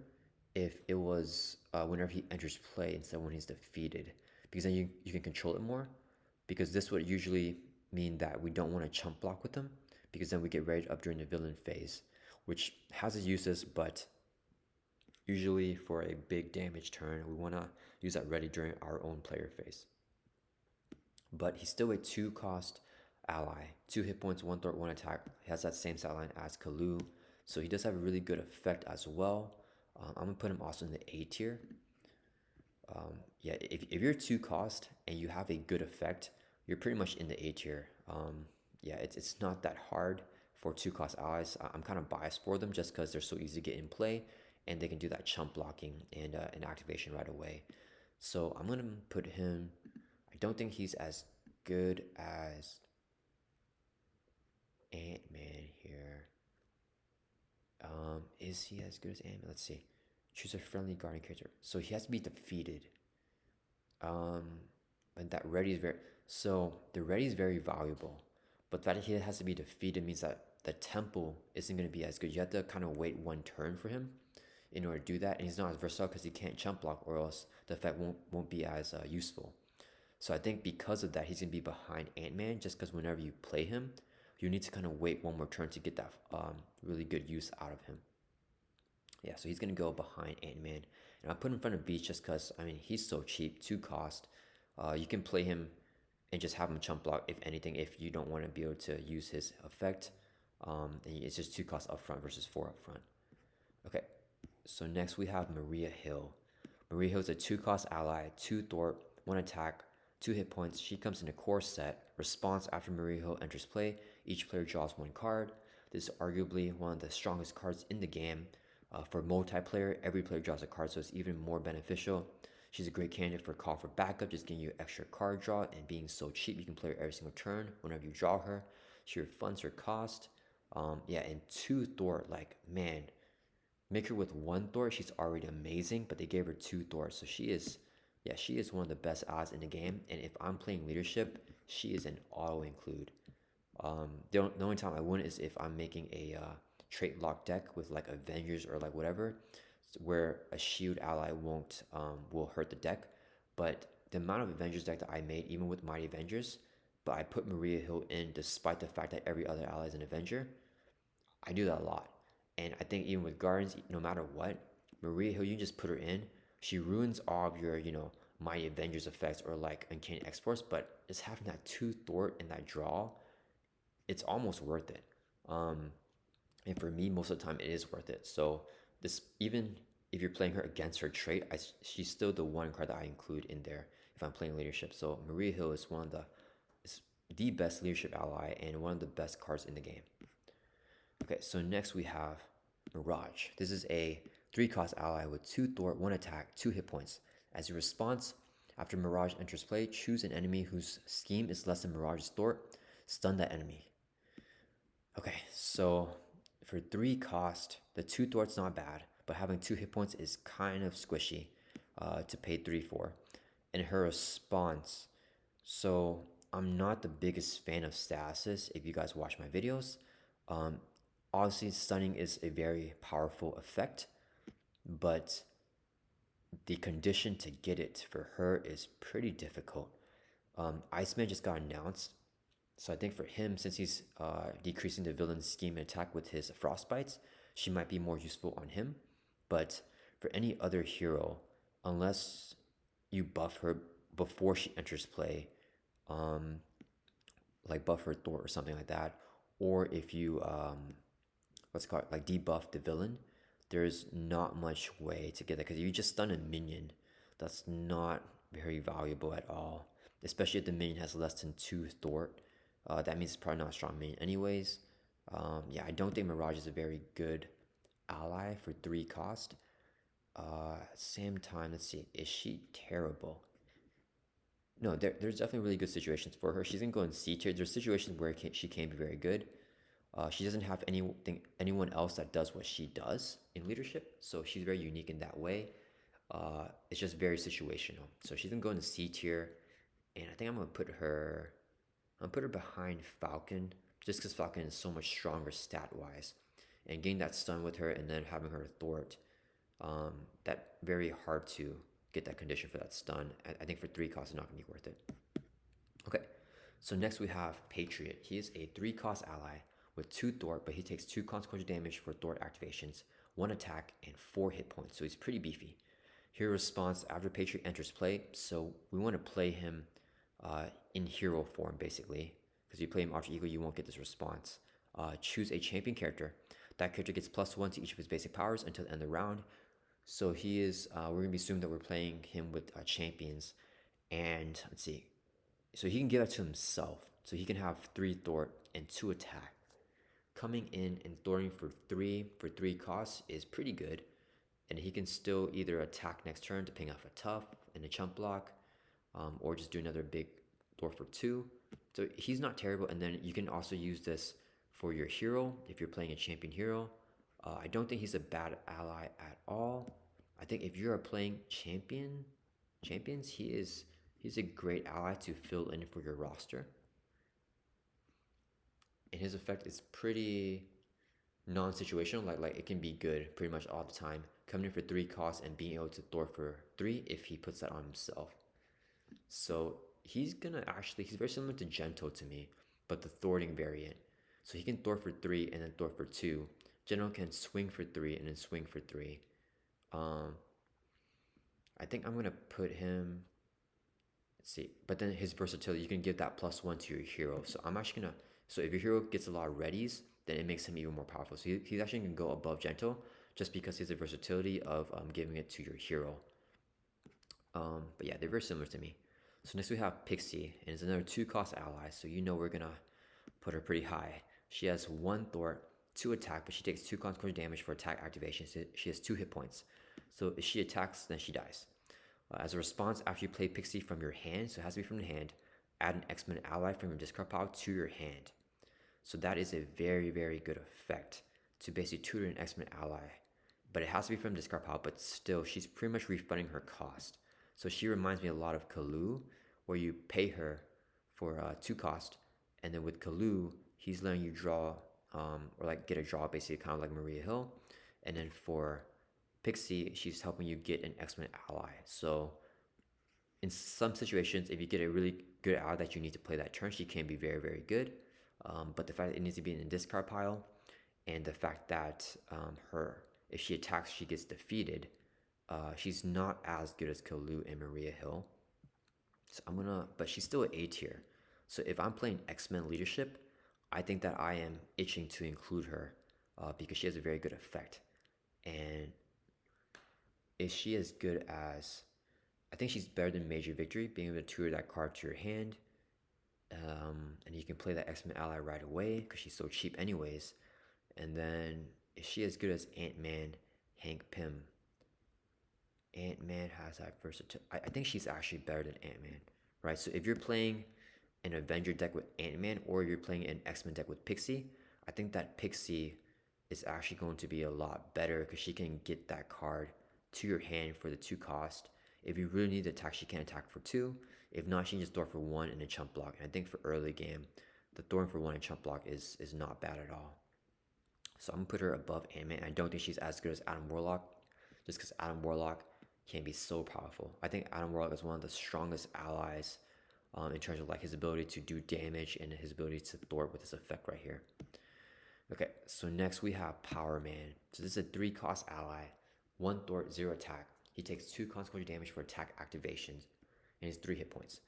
if it was whenever he enters play instead of when he's defeated. Because then you can control it more. Because this would usually mean that we don't want to chump block with him. Because then we get ready up during the villain phase. Which has its uses, but usually for a big damage turn, we want to use that ready during our own player phase. But he's still a 2-cost ally. 2 hit points, 1 thwart, 1 attack. He has that same stat line as Kalu. So he does have a really good effect as well. I'm going to put him also in the A tier. Yeah, if you're 2-cost and you have a good effect, you're pretty much in the A tier. Yeah, it's not that hard for 2-cost allies. I'm kind of biased for them just because they're so easy to get in play and they can do that chump blocking and activation right away. So I'm going to put him... I don't think he's as good as Ant-Man here. Is he as good as Ant-Man? Let's see. Choose a friendly Guardian character. So he has to be defeated. But that ready is very... So the ready is very valuable. But that he has to be defeated means that the temple isn't going to be as good. You have to kind of wait 1 turn for him in order to do that. And he's not as versatile because he can't chump block or else the effect won't be as useful. So I think because of that, he's going to be behind Ant-Man just because whenever you play him, you need to kind of wait 1 more turn to get that really good use out of him. Yeah, so he's going to go behind Ant-Man. And I put him in front of Beast just because, I mean, he's so cheap, 2-cost. You can play him and just have him chump block, if anything, if you don't want to be able to use his effect. And it's just 2 costs up front versus 4 up front. Okay, so next we have Maria Hill. Maria Hill is a 2-cost ally, 2 thwart, 1 attack, 2 hit points. She comes in a core set. Response after Maria Hill enters play, each player draws 1 card. This is arguably one of the strongest cards in the game. For multiplayer, every player draws a card, so it's even more beneficial. She's a great candidate for call for backup, just giving you extra card draw, and being so cheap, you can play her every single turn whenever you draw her. She refunds her cost. Yeah, and 2 thwart, like, man, make her with 1 thwart, she's already amazing, but they gave her 2 thwart, so she is one of the best odds in the game. And if I'm playing leadership, she is an auto include. The only time I wouldn't is if I'm making a trait lock deck with like Avengers or like whatever, where a shield ally will hurt the deck. But the amount of Avengers deck that I made, even with Mighty Avengers, but I put Maria Hill in despite the fact that every other ally is an Avenger, I do that a lot. And I think even with Guardians, no matter what, Maria Hill, you just put her in. She ruins all of your, Mighty Avengers effects or like Uncanny X-Force, but just having that 2 thwart and that draw, it's almost worth it. And for me, most of the time, it is worth it. So this, even if you're playing her against her trait, she's still the 1 card that I include in there if I'm playing leadership. So Maria Hill is the best leadership ally and one of the best cards in the game. Okay, so next we have Mirage. This is a 3-cost ally with 2 thwart, 1 attack, 2 hit points. As a response, after Mirage enters play, choose an enemy whose scheme is less than Mirage's thwart. Stun that enemy. Okay, so for 3 cost, the 2 thwart's not bad, but having 2 hit points is kind of squishy. to pay 3 for. And her response, so I'm not the biggest fan of stasis if you guys watch my videos. Obviously, stunning is a very powerful effect, but the condition to get it for her is pretty difficult. Iceman just got announced, so I think for him, since he's decreasing the villain's scheme and attack with his frostbites, she might be more useful on him. But for any other hero, unless you buff her before she enters play, like buff her Thor or something like that, or if you what's it called, like debuff the villain, there's not much way to get that, because if you just stun a minion, that's not very valuable at all, especially if the minion has less than 2 thwart. That means it's probably not a strong minion anyways. Yeah, I don't think Mirage is a very good ally for 3 cost. Same time, let's see, is she terrible? No, there's definitely really good situations for her. She's gonna go in C tier. There's situations where she can be very good. She doesn't have anyone else that does what she does in leadership, so she's very unique in that way. It's just very situational. So she's gonna go in the C tier, and I think I'm gonna put her behind Falcon, just because Falcon is so much stronger stat wise, and getting that stun with her and then having her thwart, that very hard to get that condition for that stun. I think for 3 costs is not gonna be worth it. Okay, so next we have Patriot. He is a 3 cost ally with 2 thwart, but he takes 2 consequential damage for thwart activations, 1 attack, and 4 hit points, so he's pretty beefy. Hero response after Patriot enters play, so we want to play him in hero form basically, because if you play him Archer Eagle, you won't get this response. Choose a champion character. That character gets +1 to each of his basic powers until the end of the round. So he is, we're going to assume that we're playing him with champions, and let's see, so he can give that to himself, so he can have 3 thwart and 2 attack. Coming in and thwarting for 3 costs is pretty good, and he can still either attack next turn to ping off a tough and a chump block, or just do another big thwart for 2. So he's not terrible, and then you can also use this for your hero if you're playing a champion hero. I don't think he's a bad ally at all. I think if you're playing champions, he's a great ally to fill in for your roster. And his effect is pretty non-situational, like it can be good pretty much all the time. Coming in for 3 costs and being able to thwart for 3 if he puts that on himself. So he's very similar to Gento to me, but the thwarting variant. So he can thwart for 3 and then thwart for 2. General can swing for 3 and then swing for 3. I think I'm gonna put him, let's see, but then his versatility, you can give that +1 to your hero. So I'm actually gonna, so if your hero gets a lot of readies, then it makes him even more powerful. So he's actually gonna go above Gentle, just because he has the versatility of giving it to your hero. But yeah, they're very similar to me. So next we have Pixie, and it's another 2 cost ally, so you know we're gonna put her pretty high. She has 1 thwart, 2 attack, but she takes 2 consequential damage for attack activation. So she has 2 hit points. So if she attacks, then she dies. As a response, after you play Pixie from your hand, so it has to be from the hand, add an X-Men ally from your discard pile to your hand. So that is a very, very good effect to basically tutor an X-Men ally. But it has to be from discard pile, but still, she's pretty much refunding her cost. So she reminds me a lot of Kalu, where you pay her for 2 cost, and then with Kalu, he's letting you draw, or like get a draw, basically kind of like Maria Hill. And then for Pixie, she's helping you get an X-Men ally. So in some situations, if you get a really good ally that you need to play that turn, she can be very, very good. But the fact that it needs to be in a discard pile, and the fact that if she attacks, she gets defeated, she's not as good as Kalu and Maria Hill. So but she's still an A tier. So if I'm playing X-Men leadership, I think that I am itching to include her, because she has a very good effect. And is she as good as, I think she's better than Major Victory, being able to tutor that card to your hand. And you can play that X-Men ally right away because she's so cheap anyways. And then is she as good as Ant-Man, Hank Pym? Ant-Man has that versatility. I think she's actually better than Ant-Man, right? So if you're playing an Avenger deck with Ant-Man, or you're playing an X-Men deck with Pixie, I think that Pixie is actually going to be a lot better because she can get that card to your hand for the 2 cost, If you really need to attack, she can attack for 2. If not, she can just throw for 1 and a chump block. And I think for early game, the throwing for 1 and chump block is not bad at all. So I'm gonna put her above Ant-Man. I don't think she's as good as Adam Warlock, just because Adam Warlock can be so powerful. I think Adam Warlock is one of the strongest allies in terms of like his ability to do damage and his ability to thwart with this effect right here. Okay, so next we have Power Man. So this is a 3-cost ally, 1 thwart, 0 attack. He takes 2 consequential damage for attack activations, and he's 3 hit points.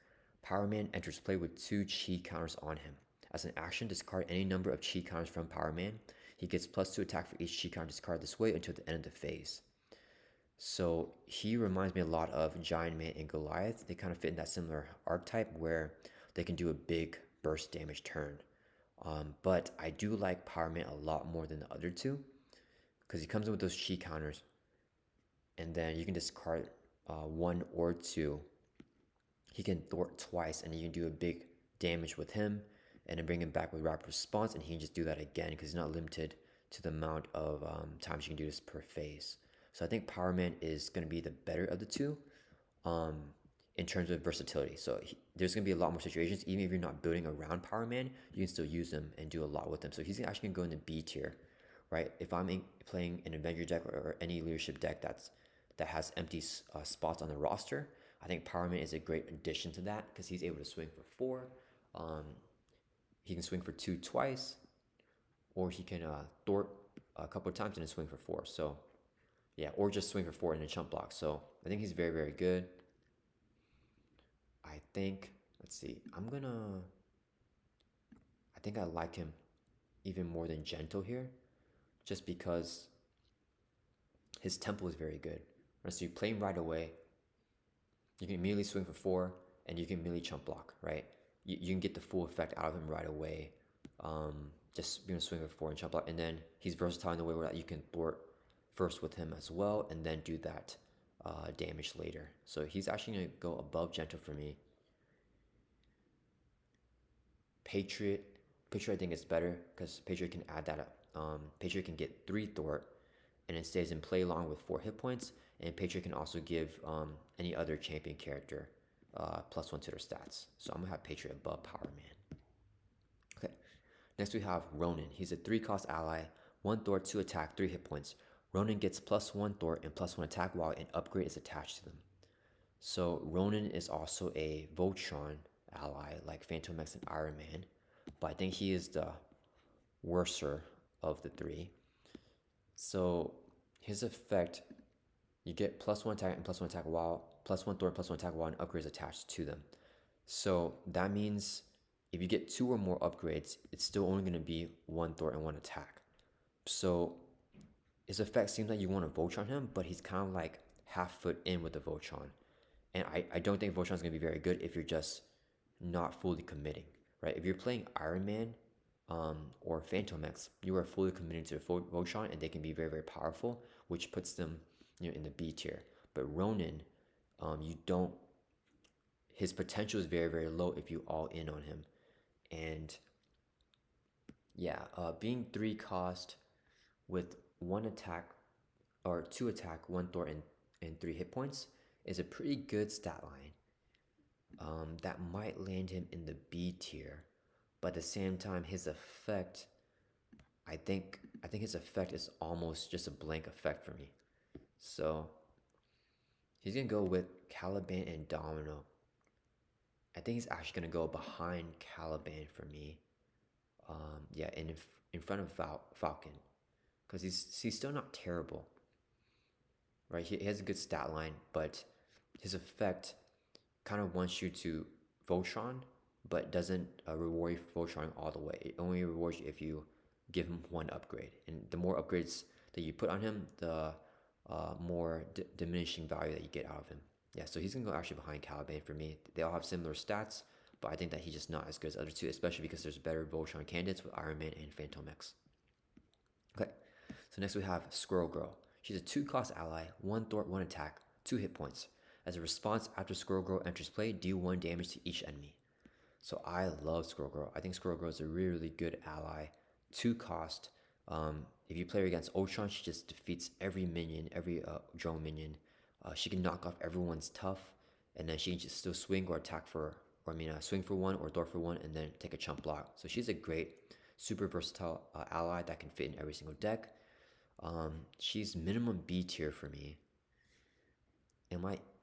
Power Man enters play with 2 chi counters on him. As an action, discard any number of chi counters from Power Man. He gets +2 attack for each chi counter discarded this way until the end of the phase. So he reminds me a lot of Giant Man and Goliath. They kind of fit in that similar archetype where they can do a big burst damage turn. But I do like Power Man a lot more than the other two, because he comes in with those chi counters, and then you can discard 1 or 2. He can thwart twice, and you can do a big damage with him, and then bring him back with rapid response, and he can just do that again because he's not limited to the amount of times you can do this per phase. So I think Power Man is going to be the better of the two in terms of versatility. So there's going to be a lot more situations. Even if you're not building around Power Man, you can still use them and do a lot with them. So he's actually going to go in the B tier, right? If I'm playing an Avenger deck or any leadership deck that has empty spots on the roster, I think Power Man is a great addition to that because he's able to swing for 4. He can swing for 2 twice, or he can thwart a couple of times and then swing for 4. So yeah, or just swing for 4 in a chump block. So I think he's very, very good. I think, let's see, I think I like him even more than Gentle here, just because his tempo is very good. Right? So you play him right away, you can immediately swing for 4, and you can immediately chump block, right? You can get the full effect out of him right away. Just swing for 4 and chump block, and then he's versatile in the way where you can thwart first with him as well, and then do that damage later. So he's actually going to go above Gentle for me. Patriot I think is better because Patriot can add that up. Patriot can get 3 thwart, and it stays in play along with 4 hit points, and Patriot can also give any other champion character +1 to their stats. So I'm going to have Patriot above Power Man. Okay, next we have Ronan. He's a 3-cost ally, 1 thwart, 2 attack, 3 hit points. Ronan gets +1 thwart and +1 attack while an upgrade is attached to them. So Ronan is also a Voltron ally like Phantom X and Iron Man, but I think he is the worser of the 3. So his effect, you get +1 attack and +1 attack while +1 thwart, +1 attack while an upgrade is attached to them. So that means if you get 2 or more upgrades, it's still only going to be 1 thwart and 1 attack. So his effect seems like you want to Voltron him, but he's kind of like half foot in with the Voltron. And I don't think Voltron's going to be very good if you're just not fully committing, right? If you're playing Iron Man or Phantom X, you are fully committed to Voltron, and they can be very, very powerful, which puts them in the B tier. But Ronan, you don't, his potential is very, very low if you all in on him. And yeah, being 3 cost with 1 attack or 2 attack, 1 thwart, and 3 hit points is a pretty good stat line. That might land him in the B tier, but at the same time, his effect, I think his effect is almost just a blank effect for me. So he's gonna go with Caliban and Domino. I think he's actually gonna go behind Caliban for me. Yeah, and in front of Falcon, because he's still not terrible, right? He has a good stat line, but his effect kind of wants you to Voltron, but doesn't reward you for Voltron all the way. It only rewards you if you give him 1 upgrade, and the more upgrades that you put on him, the more diminishing value that you get out of him. Yeah, so he's gonna go actually behind Caliban for me. They all have similar stats, but I think that he's just not as good as the other 2, especially because there's better Voltron candidates with Iron Man and Phantom X. Okay, so next we have Squirrel Girl. She's a 2-cost ally, 1 thwart, 1 attack, 2 hit points. As a response, after Squirrel Girl enters play, deal 1 damage to each enemy. So I love Squirrel Girl. I think Squirrel Girl is a really, really good ally. 2 cost. If you play her against Ultron, she just defeats every minion, every drone minion She can knock off everyone's tough, and then she can just still swing or attack for, or I mean, swing for one or thwart for one, and then take a chump block. So she's a great, super versatile ally that can fit in every single deck. She's minimum B tier for me.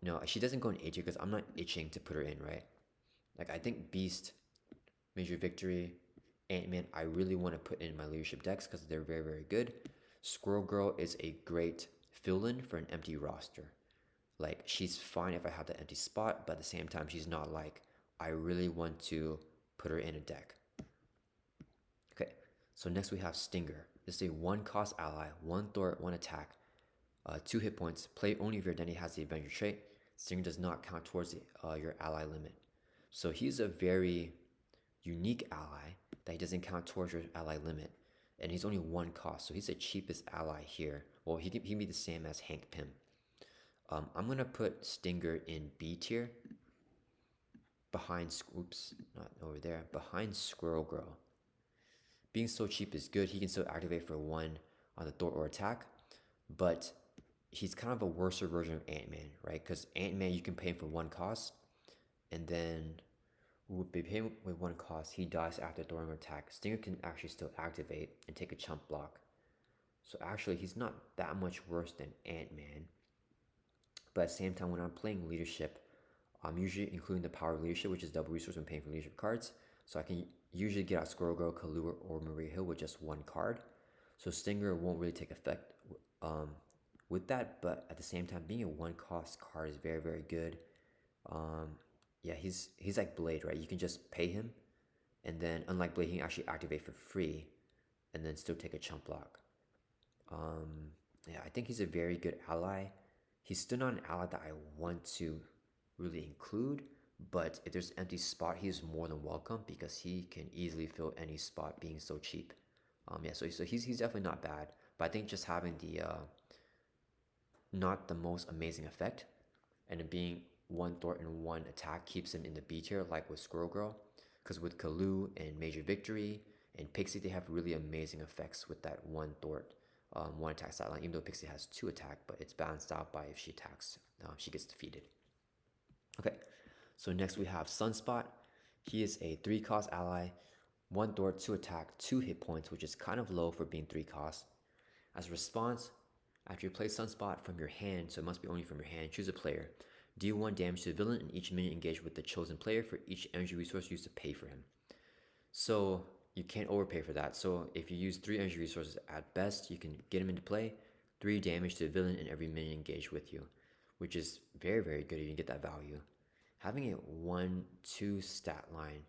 No, she doesn't go in A tier because I'm not itching to put her in, right? Like, I think Beast, Major Victory, Ant-Man, I really want to put in my leadership decks because they're very, very good. Squirrel Girl is a great fill-in for an empty roster. Like, she's fine if I have the empty spot, but at the same time, she's not like, I really want to put her in a deck. Okay, so next we have Stinger. This is a 1-cost ally, 1 thwart, 1 attack, 2 hit points. Play only if your identity has the Avenger trait. Stinger does not count towards your ally limit. So he's a very unique ally that he doesn't count towards your ally limit. And he's only 1 cost, so he's the cheapest ally here. Well, he can be the same as Hank Pym. I'm going to put Stinger in B tier. Behind Squirrel Girl. Being so cheap is good. He can still activate for 1 on the thwart or attack. But he's kind of a worser version of Ant-Man, right? Because Ant-Man, you can pay him for 1 cost. And then with him with 1 cost, he dies after thwart or attack. Stinger can actually still activate and take a chump block. So actually, he's not that much worse than Ant-Man. But at the same time, when I'm playing leadership, I'm usually including the power of leadership, which is double resource when paying for leadership cards. So I can usually get out Squirrel Girl, Kalu, or Maria Hill with just 1 card. So Stinger won't really take effect with that, but at the same time, being a 1-cost card is very, very good. Yeah, he's like Blade, right? You can just pay him, and then unlike Blade, he can actually activate for free, and then still take a chump block. Yeah, I think he's a very good ally. He's still not an ally that I want to really include, but if there's an empty spot, he's more than welcome because he can easily fill any spot being so cheap. Yeah, so he's definitely not bad, but I think just having the not the most amazing effect, and it being 1 thwart and 1 attack keeps him in the B tier, like with Squirrel Girl. Because with Kalu and Major Victory and Pixie, they have really amazing effects with that 1 thwart, 1 attack sideline. Even though Pixie has 2 attack, but it's balanced out by if she attacks, she gets defeated. Okay, so next we have Sunspot. He is a 3-cost ally, 1 thwart, 2 attack, 2 hit points, which is kind of low for being 3 cost. As a response, after you play Sunspot from your hand, so it must be only from your hand, choose a player. Deal 1 damage to the villain and each minion engaged with the chosen player for each energy resource used to pay for him. So you can't overpay for that. So if you use 3 energy resources at best, you can get him into play, 3 damage to the villain and every minion engaged with you, which is very, very good if you can get that value. Having a 1-2 stat line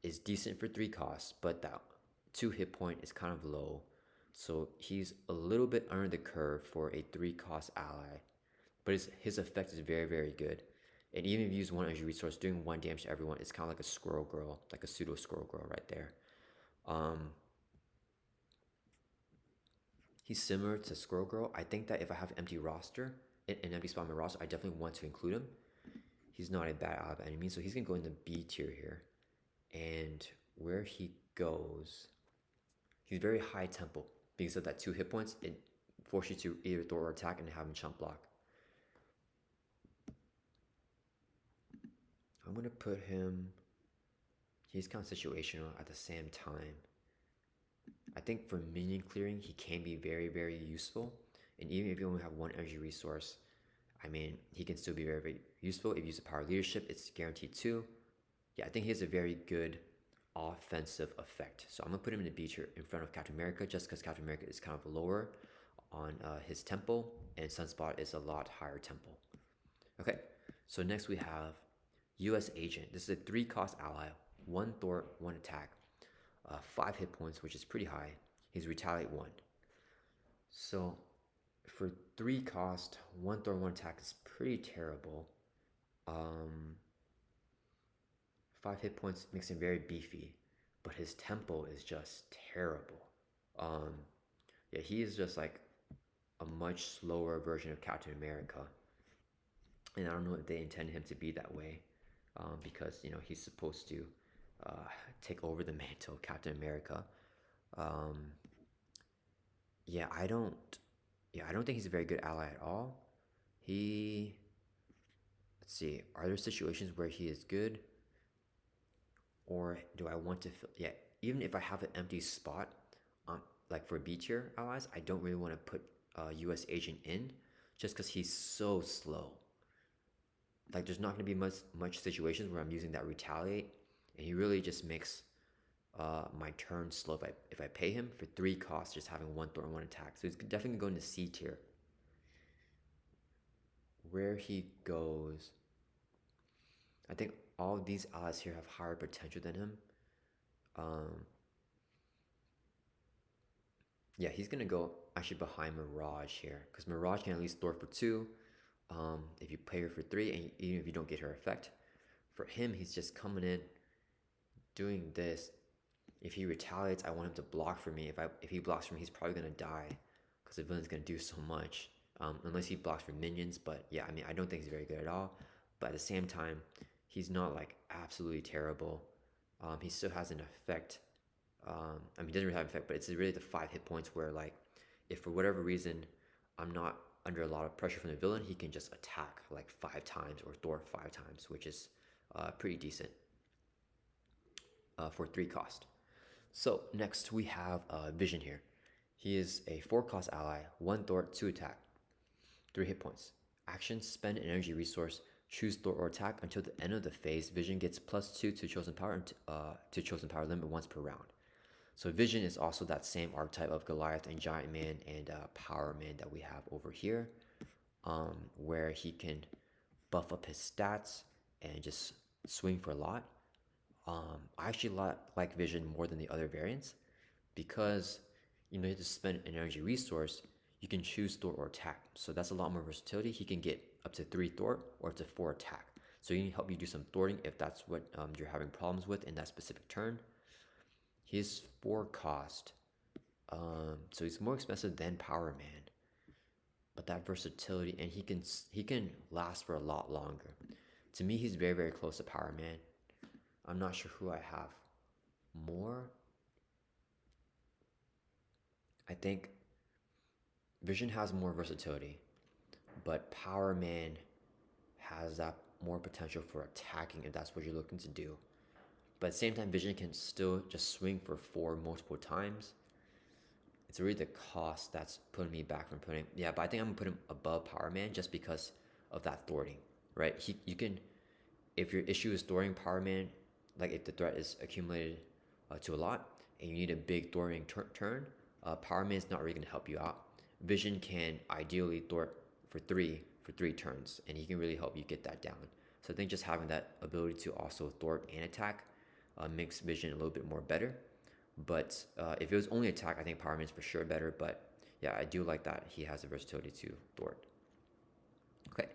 is decent for 3 costs, but that 2 hit point is kind of low. So he's a little bit under the curve for a 3-cost ally. But his effect is very, very good. And even if you use 1 energy resource, doing 1 damage to everyone, it's kind of like a Squirrel Girl, like a pseudo Squirrel Girl right there. He's similar to Squirrel Girl. I think that if I have an empty roster, an empty spot on my roster, I definitely want to include him. He's not a bad ally by any means, so he's going to go in the B tier here. And where he goes, he's very high tempo. Because of that 2 hit points, it forces you to either throw or attack and have him chump block. I'm going to put him, he's kind of situational at the same time. I think for minion clearing, he can be very, very useful. And even if you only have 1 energy resource, I mean, he can still be very, very useful. If you use the power of leadership, it's guaranteed 2. Yeah, I think he has a very good offensive effect. So I'm going to put him in the B tier in front of Captain America just because Captain America is kind of lower on his tempo and Sunspot is a lot higher tempo. Okay, so next we have U.S. Agent. This is a 3-cost ally, 1 thwart, 1 attack, 5 hit points, which is pretty high. He's retaliate 1. So for 3 cost, 1 thwart, 1 attack is pretty terrible. 5 hit points makes him very beefy, but his tempo is just terrible. Yeah, he is just like a much slower version of Captain America. And I don't know if they intend him to be that way. Because he's supposed to take over the mantle of Captain America. I don't think he's a very good ally at all. He, let's see, are there situations where he is good? Or do I want to fill, yeah, even if I have an empty spot, like for B tier allies, I don't really want to put US agent in just because he's so slow. Like there's not going to be much situations where I'm using that retaliate, and he really just makes my turn slow if I pay him for 3 costs, just having 1 throw and 1 attack. So he's definitely going to C tier. Where he goes, I think all of these allies here have higher potential than him. Yeah, he's gonna go actually behind Mirage here, because Mirage can at least thwart for 2. If you pay her for 3, and even if you don't get her effect, for him he's just coming in, doing this. If he retaliates, I want him to block for me. If he blocks for me, he's probably gonna die, because the villain's gonna do so much. Unless he blocks for minions, but yeah, I mean I don't think he's very good at all. But at the same time, he's not like absolutely terrible. He still has an effect. I mean, he doesn't really have an effect, but it's really the 5 hit points where, like, if for whatever reason I'm not under a lot of pressure from the villain, he can just attack like 5 times or thwart 5 times, which is pretty decent for 3 cost. So next we have Vision here. He is a 4 cost ally, 1 thwart, 2 attack, 3 hit points. Action, spend an energy resource, choose thwart or attack until the end of the phase. Vision gets +2 to chosen power limit once per round. So Vision is also that same archetype of Goliath and Giant Man and Power Man that we have over here, where he can buff up his stats and just swing for a lot. I actually like Vision more than the other variants, because you have to spend an energy resource. You can choose thwart or attack, so that's a lot more versatility. He can get up to 3 thwart or up to 4 attack, so he can help you do some thwarting if that's what you're having problems with in that specific turn. He's 4 cost, so he's more expensive than Power Man, but that versatility, and he can last for a lot longer. To me, he's very, very close to Power Man. I'm not sure who I have more. I think Vision has more versatility, but Power Man has that more potential for attacking if that's what you're looking to do. But at the same time, Vision can still just swing for 4 multiple times. It's really the cost that's putting me back from putting. Yeah, but I think I'm gonna put him above Power Man just because of that thwarting, right? You can, if your issue is thwarting Power Man, like if the threat is accumulated to a lot and you need a big thwarting turn, Power Man is not really gonna help you out. Vision can ideally thwart for 3 turns, and he can really help you get that down. So I think just having that ability to also thwart and attack makes Vision a little bit more better. But if it was only attack, I think Power Man is for sure better. But yeah, I do like that he has the versatility to thwart. Okay,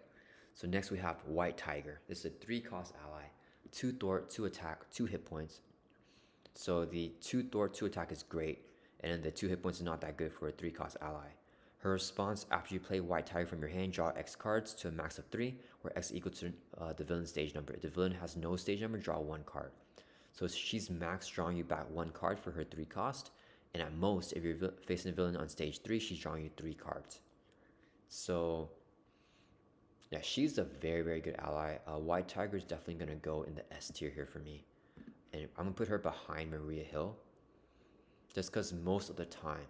so next we have White Tiger. This is a 3 cost ally, 2 thwart, 2 attack, 2 hit points. So the 2 thwart, 2 attack is great, and then the 2 hit points is not that good for a 3 cost ally. Her response: after you play White Tiger from your hand, draw X cards to a max of 3, where X equal to the villain's stage number. If the villain has no stage number, draw 1 card. So she's max drawing you back 1 card for her 3 cost, and at most, if you're facing a villain on stage 3, she's drawing you 3 cards. So yeah, she's a very, very good ally. White Tiger is definitely going to go in the S tier here for me, and I'm going to put her behind Maria Hill, just because most of the time,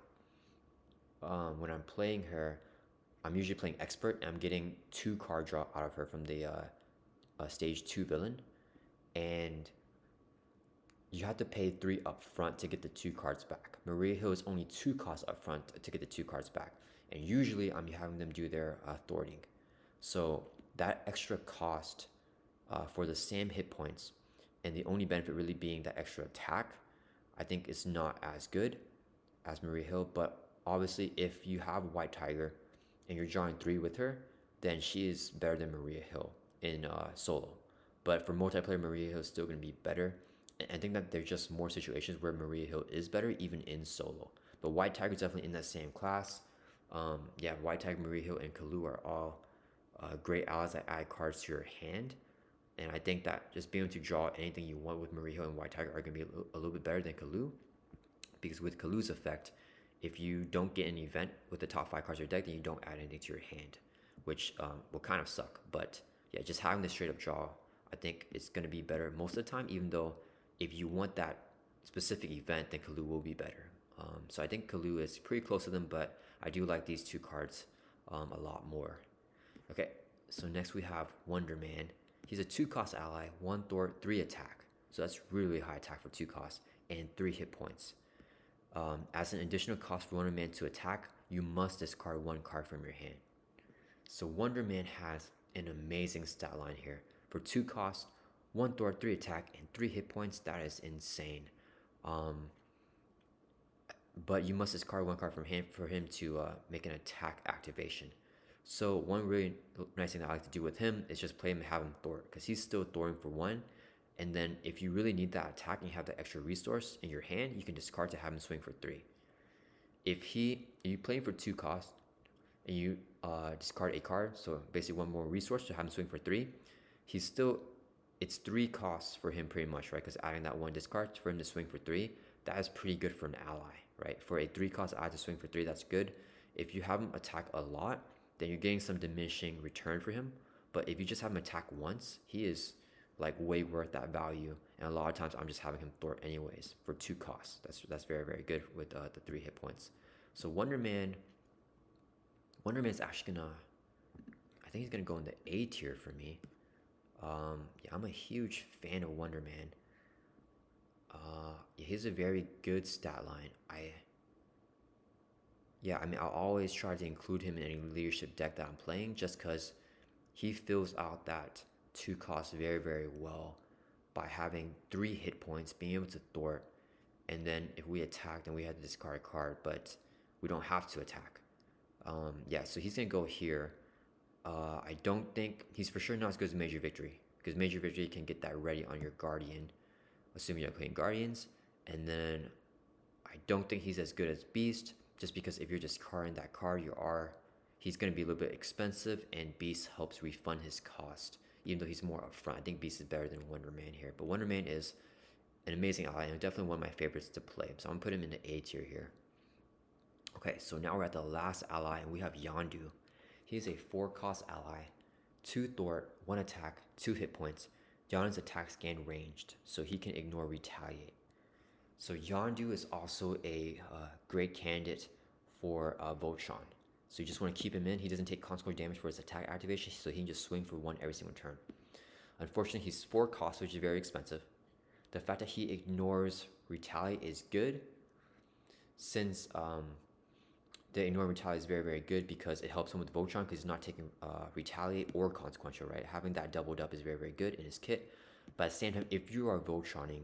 when I'm playing her, I'm usually playing Expert, and I'm getting 2 card draw out of her from the stage 2 villain, and you have to pay 3 up front to get the 2 cards back. Maria Hill is only 2 costs up front to get the 2 cards back, and usually I'm having them do their thwarting. So that extra cost for the same hit points, and the only benefit really being that extra attack, I think is not as good as Maria Hill. But obviously, if you have White Tiger and you're drawing 3 with her, then she is better than Maria Hill in solo. But for multiplayer, Maria Hill is still going to be better. And I think that there's just more situations where Maria Hill is better even in solo. But White Tiger is definitely in that same class. Yeah, White Tiger, Maria Hill, and Kalu are all great allies that add cards to your hand. And I think that just being able to draw anything you want with Maria Hill and White Tiger are going to be a little bit better than Kalu. Because with Kalu's effect, if you don't get an event with the top 5 cards of your deck, then you don't add anything to your hand. which will kind of suck. But yeah, just having the straight up draw, I think it's going to be better most of the time, even though if you want that specific event, then Kalu will be better. So I think Kalu is pretty close to them, but I do like these two cards a lot more. Okay, so next we have Wonder Man. He's a 2-cost ally, 1 thwart, 3 attack. So that's really high attack for 2 costs and 3 hit points. As an additional cost for Wonder Man to attack, you must discard 1 card from your hand. So Wonder Man has an amazing stat line here. For 2 costs, 1 thwart, 3 attack, and 3 hit points. That is insane. But you must discard 1 card from hand for him to make an attack activation. So one really nice thing that I like to do with him is just play him and have him thwart, because he's still thwarting for 1. And then if you really need that attack and you have that extra resource in your hand, you can discard to have him swing for 3. If you play him for 2 costs and you discard a card, so basically 1 more resource to have him swing for 3, it's 3 costs for him pretty much, right? Because adding that 1 discard for him to swing for 3, that is pretty good for an ally, right? For a 3-cost ally to swing for 3, that's good. If you have him attack a lot, then you're getting some diminishing return for him. But if you just have him attack once, he is like way worth that value. And a lot of times I'm just having him thwart anyways for 2 costs. That's very, very good with the 3 hit points. So Wonder Man's actually gonna, I think he's gonna go in the A tier for me. Yeah, I'm a huge fan of Wonder Man. Yeah, he's a very good stat line. I'll always try to include him in any leadership deck that I'm playing, just because he fills out that 2 costs very, very well by having 3 hit points, being able to thwart, and then if we attack, then we have to discard a card, but we don't have to attack. Yeah, so he's gonna go here. I don't think he's for sure not as good as Major Victory, because Major Victory can get that ready on your Guardian, assuming you're playing Guardians. And then I don't think he's as good as Beast, just because if you're discarding that card, he's going to be a little bit expensive, and Beast helps refund his cost, even though he's more upfront. I think Beast is better than Wonder Man here, but Wonder Man is an amazing ally and definitely one of my favorites to play. So I'm going to put him in the A tier here. Okay, so now we're at the last ally, and we have Yondu. He's a 4-cost ally, 2 thwart, 1 attack, 2 hit points. Yondu's attacks gain ranged, so he can ignore retaliate. So Yondu is also a great candidate for Voltron. So you just want to keep him in. He doesn't take consequential damage for his attack activation, so he can just swing for 1 every single turn. Unfortunately, he's 4 costs, which is very expensive. The fact that he ignores retaliate is good, since the ignore retaliate is very, very good because it helps him with Voltron, because he's not taking retaliate or consequential, right? Having that doubled up is very, very good in his kit. But at the same time, if you are Voltroning,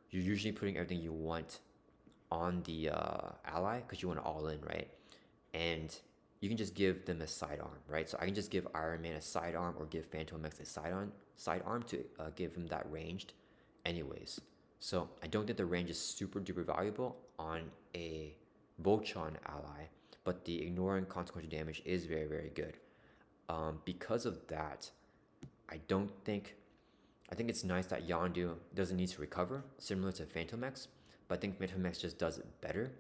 you're usually putting everything you want on the ally, because you want to all in, right? And you can just give them a sidearm, right? So I can just give Iron Man a sidearm or give Phantom X a sidearm to give him that ranged anyways. So I don't think the range is super duper valuable on a Voltron ally, but the ignoring consequential damage is very, very good. Because of that, I think it's nice that Yondu doesn't need to recover, similar to Phantom X, but I think Phantom X just does it better,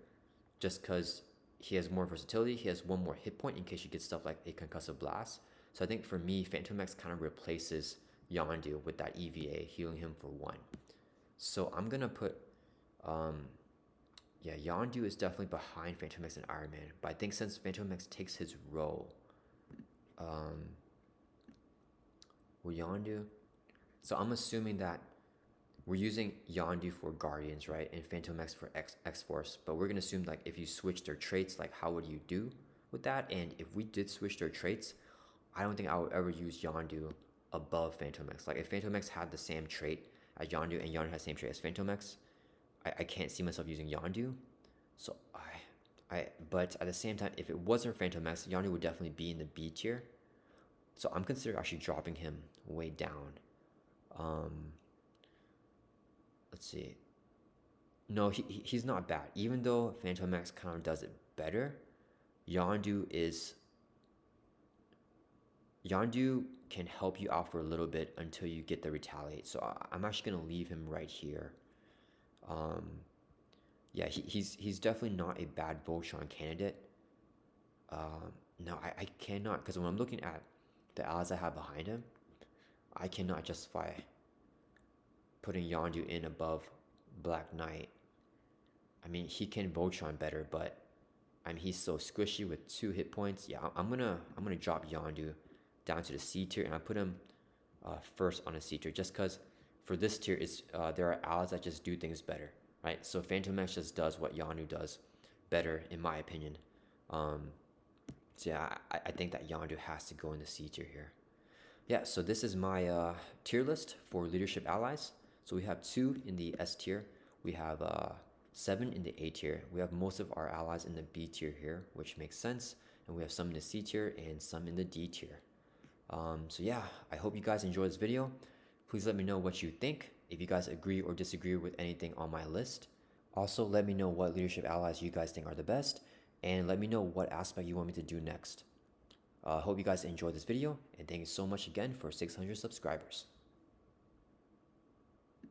just because he has more versatility. He has 1 more hit point in case you get stuff like a concussive blast. So I think for me, Phantom X kind of replaces Yondu with that EVA, healing him for 1. So I'm gonna put, Yondu is definitely behind Phantom X and Iron Man, but I think since Phantom X takes his role, will Yondu? So I'm assuming that we're using Yondu for Guardians, right? And Phantom X for X-Force. But we're going to assume, like, if you switch their traits, like, how would you do with that? And if we did switch their traits, I don't think I would ever use Yondu above Phantom X. Like, if Phantom X had the same trait as Yondu and Yondu has the same trait as Phantom X, I can't see myself using Yondu. So but at the same time, if it wasn't Phantom X, Yondu would definitely be in the B tier. So I'm considering actually dropping him way down. Let's see. No, he's not bad. Even though Phantom X kind of does it better, Yondu can help you out for a little bit until you get the retaliate. So I'm actually gonna leave him right here. Yeah, he's definitely not a bad Voltron candidate. No, I cannot, because when I'm looking at the allies I have behind him, I cannot justify putting Yondu in above Black Knight. I mean, he can Voltron better, but I mean, he's so squishy with 2 hit points. Yeah, I'm gonna drop Yondu down to the C tier, and I put him first on a C tier, just because for this tier, there are allies that just do things better, right? So Phantom Menace just does what Yondu does better, in my opinion. So yeah, I think that Yondu has to go in the C tier here. Yeah, so this is my tier list for leadership allies. So we have 2 in the S tier. We have 7 in the A tier. We have most of our allies in the B tier here, which makes sense. And we have some in the C tier and some in the D tier. So yeah, I hope you guys enjoyed this video. Please let me know what you think, if you guys agree or disagree with anything on my list. Also, let me know what leadership allies you guys think are the best, and let me know what aspect you want me to do next. Hope you guys enjoyed this video, and thank you so much again for 600 subscribers.